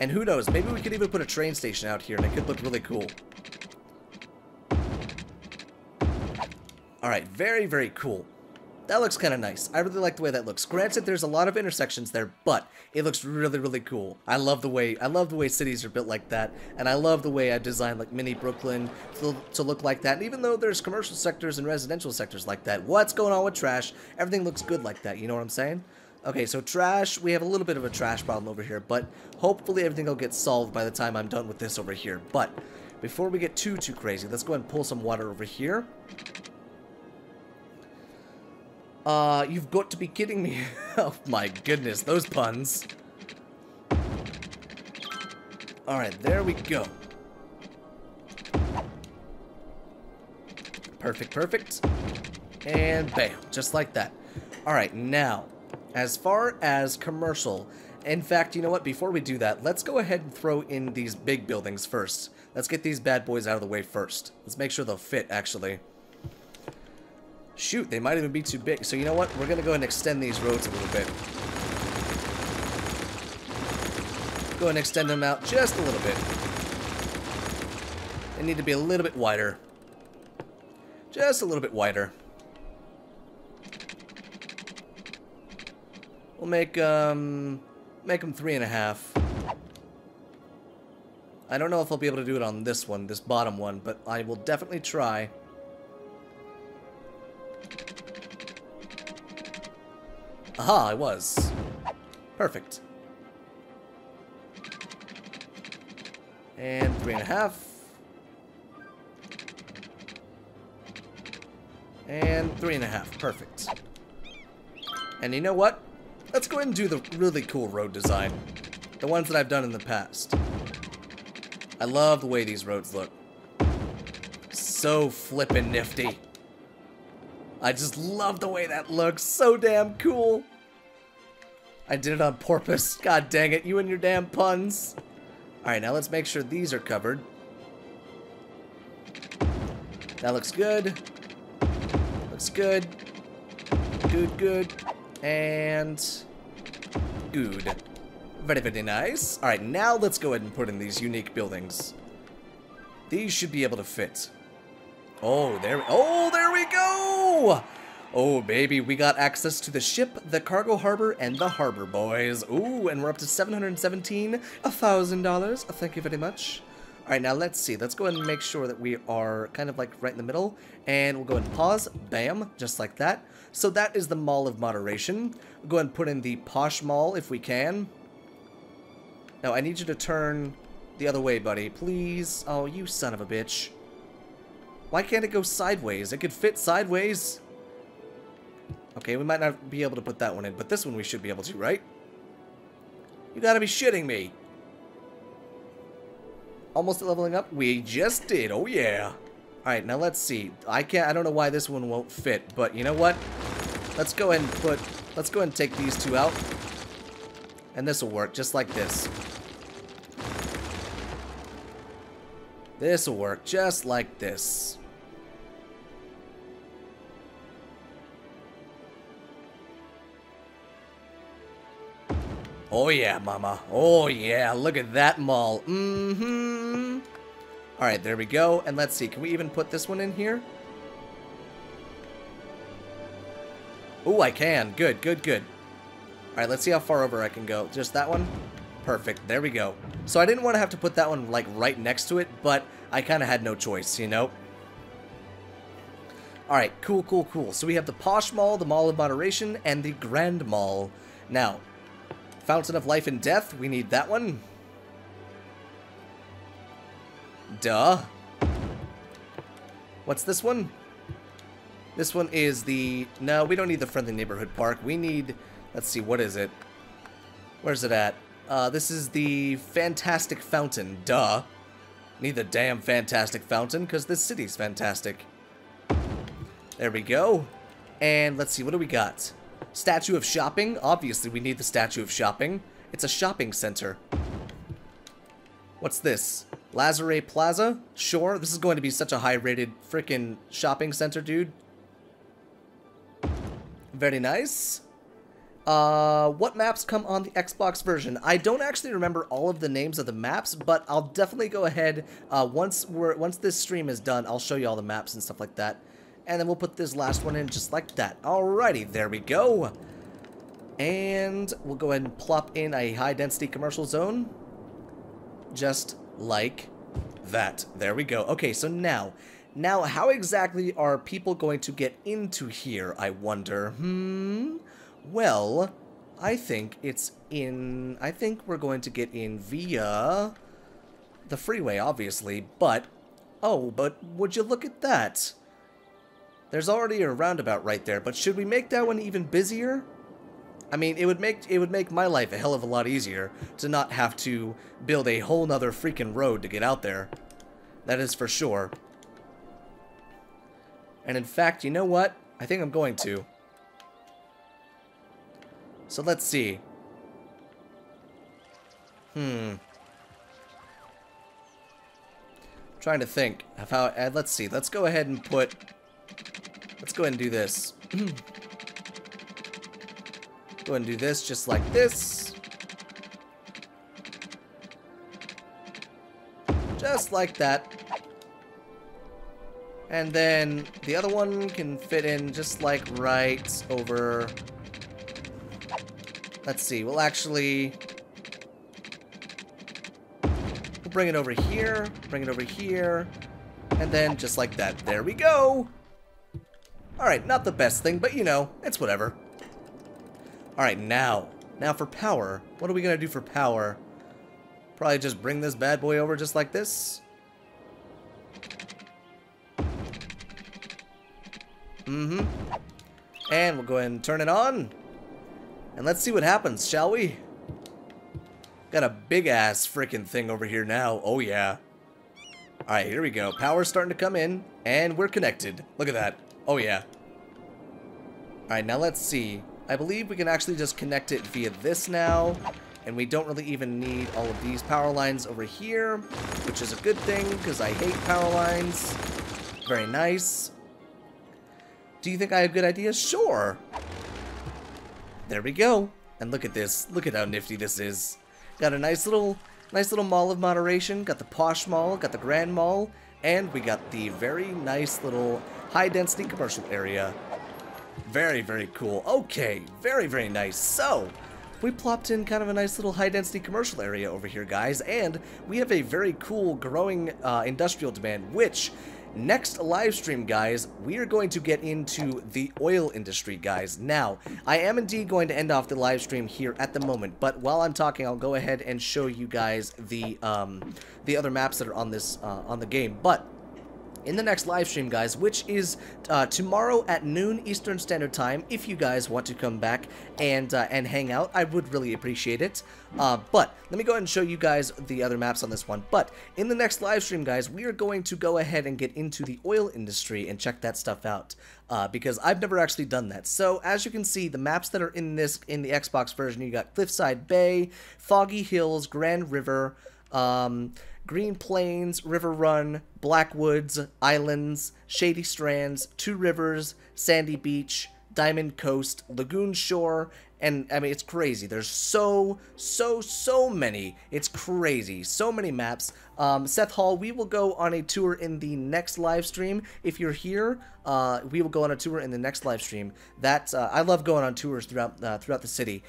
And who knows, maybe we could even put a train station out here and it could look really cool. Alright, very, very cool. That looks kind of nice. I really like the way that looks. Granted, there's a lot of intersections there, but it looks really, really cool. I love the way cities are built like that, and I love the way I designed like mini Brooklyn to look like that. And even though there's commercial sectors and residential sectors like that, what's going on with trash? Everything looks good like that. You know what I'm saying? Okay, so trash. We have a little bit of a trash problem over here, but hopefully everything will get solved by the time I'm done with this over here. But before we get too crazy, let's go ahead and pull some water over here. You've got to be kidding me. Oh my goodness, those puns. Alright, there we go. Perfect, perfect. And bam, just like that. Alright, now, as far as commercial, in fact, you know what, before we do that, let's go ahead and throw in these big buildings first. Let's get these bad boys out of the way first. Let's make sure they'll fit, actually. Shoot, they might even be too big. So you know what? We're going to go ahead and extend these roads a little bit. Go ahead and extend them out just a little bit. They need to be a little bit wider. Just a little bit wider. We'll make, Make them 3.5. I don't know if I'll be able to do it on this one, this bottom one, but I will definitely try. Aha, I was. Perfect. And 3.5. And 3.5. Perfect. And you know what? Let's go ahead and do the really cool road design. The ones that I've done in the past. I love the way these roads look. So flippin' nifty. I just love the way that looks. So damn cool. I did it on purpose. God dang it, you and your damn puns. Alright, now let's make sure these are covered. That looks good. Looks good. Good, good. And good. Very, very nice. Alright, now let's go ahead and put in these unique buildings. These should be able to fit. Oh, there we go! Oh, baby, we got access to the ship, the cargo harbor, and the harbor, boys. Ooh, and we're up to $717,000. Thank you very much. Alright, now let's see. Let's go ahead and make sure that we are kind of like right in the middle. And we'll go ahead and pause. Bam, just like that. So that is the Mall of Moderation. We'll go ahead and put in the Posh Mall if we can. Now, I need you to turn the other way, buddy. Please. Oh, you son of a bitch. Why can't it go sideways? It could fit sideways. Okay, we might not be able to put that one in, but this one we should be able to, right? You gotta be shitting me. Almost leveling up? We just did. Oh, yeah. Alright, now let's see. I don't know why this one won't fit, but you know what? Let's go ahead and take these two out. And this will work, just like this. This will work, just like this. Oh yeah, mama. Oh yeah, look at that mall. Mm-hmm. Alright, there we go. And let's see, can we even put this one in here? Oh, I can. Good, good, good. Alright, let's see how far over I can go. Just that one? Perfect. There we go. So I didn't want to have to put that one, like, right next to it, but I kind of had no choice, you know? Alright, cool, cool, cool. So we have the Posh Mall, the Mall of Moderation, and the Grand Mall. Now, Fountain of Life and Death, we need that one. Duh. What's this one? This one is the... No, we don't need the Friendly Neighborhood Park. We need... Let's see, what is it? Where's it at? This is the Fantastic Fountain. Duh. Need the damn Fantastic Fountain, because this city's fantastic. There we go. And let's see, what do we got? Statue of Shopping. Obviously, we need the Statue of Shopping. It's a shopping center. What's this? Lazare Plaza? Sure, this is going to be such a high-rated frickin' shopping center, dude. Very nice. What maps come on the Xbox version? I don't actually remember all of the names of the maps, but I'll definitely go ahead, once this stream is done, I'll show you all the maps and stuff like that. And then we'll put this last one in just like that. Alrighty, there we go. And we'll go ahead and plop in a high-density commercial zone. Just like that. There we go. Okay, so now how exactly are people going to get into here, I wonder? Well, I think we're going to get in via the freeway, obviously, but would you look at that? There's already a roundabout right there, but should we make that one even busier? I mean, it would make my life a hell of a lot easier to not have to build a whole nother freaking road to get out there. That is for sure. And in fact, you know what? I think I'm going to. So let's see. Trying to think of how. Let's see. Let's go ahead and put. Let's go ahead and do this. Go ahead and do this just like this. Just like that. And then the other one can fit in just like right over. Let's see. We'll actually bring it over here, and then just like that. There we go! Alright, not the best thing, but you know, it's whatever. Alright, now for power. What are we gonna do for power? Probably just bring this bad boy over just like this. And we'll go ahead and turn it on. And let's see what happens, shall we? Got a big ass freaking thing over here now. Oh yeah. Alright, here we go. Power's starting to come in, and we're connected. Look at that. Oh yeah. Alright, now let's see. I believe we can actually just connect it via this now. And we don't really even need all of these power lines over here, which is a good thing, because I hate power lines. Very nice. Do you think I have good ideas? Sure. There we go. And look at this. Look at how nifty this is. Got a nice little mall of moderation. Got the posh mall, got the grand mall, and we got the very nice little high-density commercial area. Very, very cool. Okay, very, very nice. So, we plopped in kind of a nice little high-density commercial area over here, guys, and we have a very cool growing industrial demand, which next live stream, guys, we are going to get into the oil industry, guys. Now, I am indeed going to end off the live stream here at the moment, but while I'm talking, I'll go ahead and show you guys the other maps that are on this on the game. But in the next live stream, guys, which is tomorrow at noon Eastern Standard Time, if you guys want to come back and hang out, I would really appreciate it. But let me go ahead and show you guys the other maps on this one. But in the next live stream, guys, we are going to go ahead and get into the oil industry and check that stuff out, because I've never actually done that. So as you can see, the maps that are in the Xbox version, you got Cliffside Bay, Foggy Hills, Grand River, Green Plains, River Run, Blackwoods, Islands, Shady Strands, Two Rivers, Sandy Beach, Diamond Coast, Lagoon Shore, and I mean, it's crazy. There's so many. It's crazy. So many maps. Seth Hall, we will go on a tour in the next live stream. If you're here, we will go on a tour in the next live stream. I love going on tours throughout the city.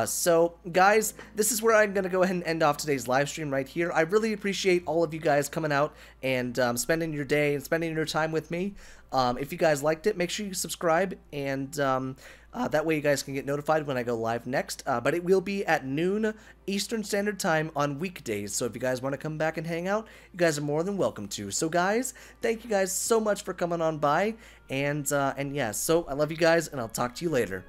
So, guys, this is where I'm going to go ahead and end off today's live stream right here. I really appreciate all of you guys coming out and spending your day and spending your time with me. If you guys liked it, make sure you subscribe, and that way you guys can get notified when I go live next. But it will be at noon Eastern Standard Time on weekdays, so if you guys want to come back and hang out, you guys are more than welcome to. So, guys, thank you guys so much for coming on by, and yeah, so I love you guys, and I'll talk to you later.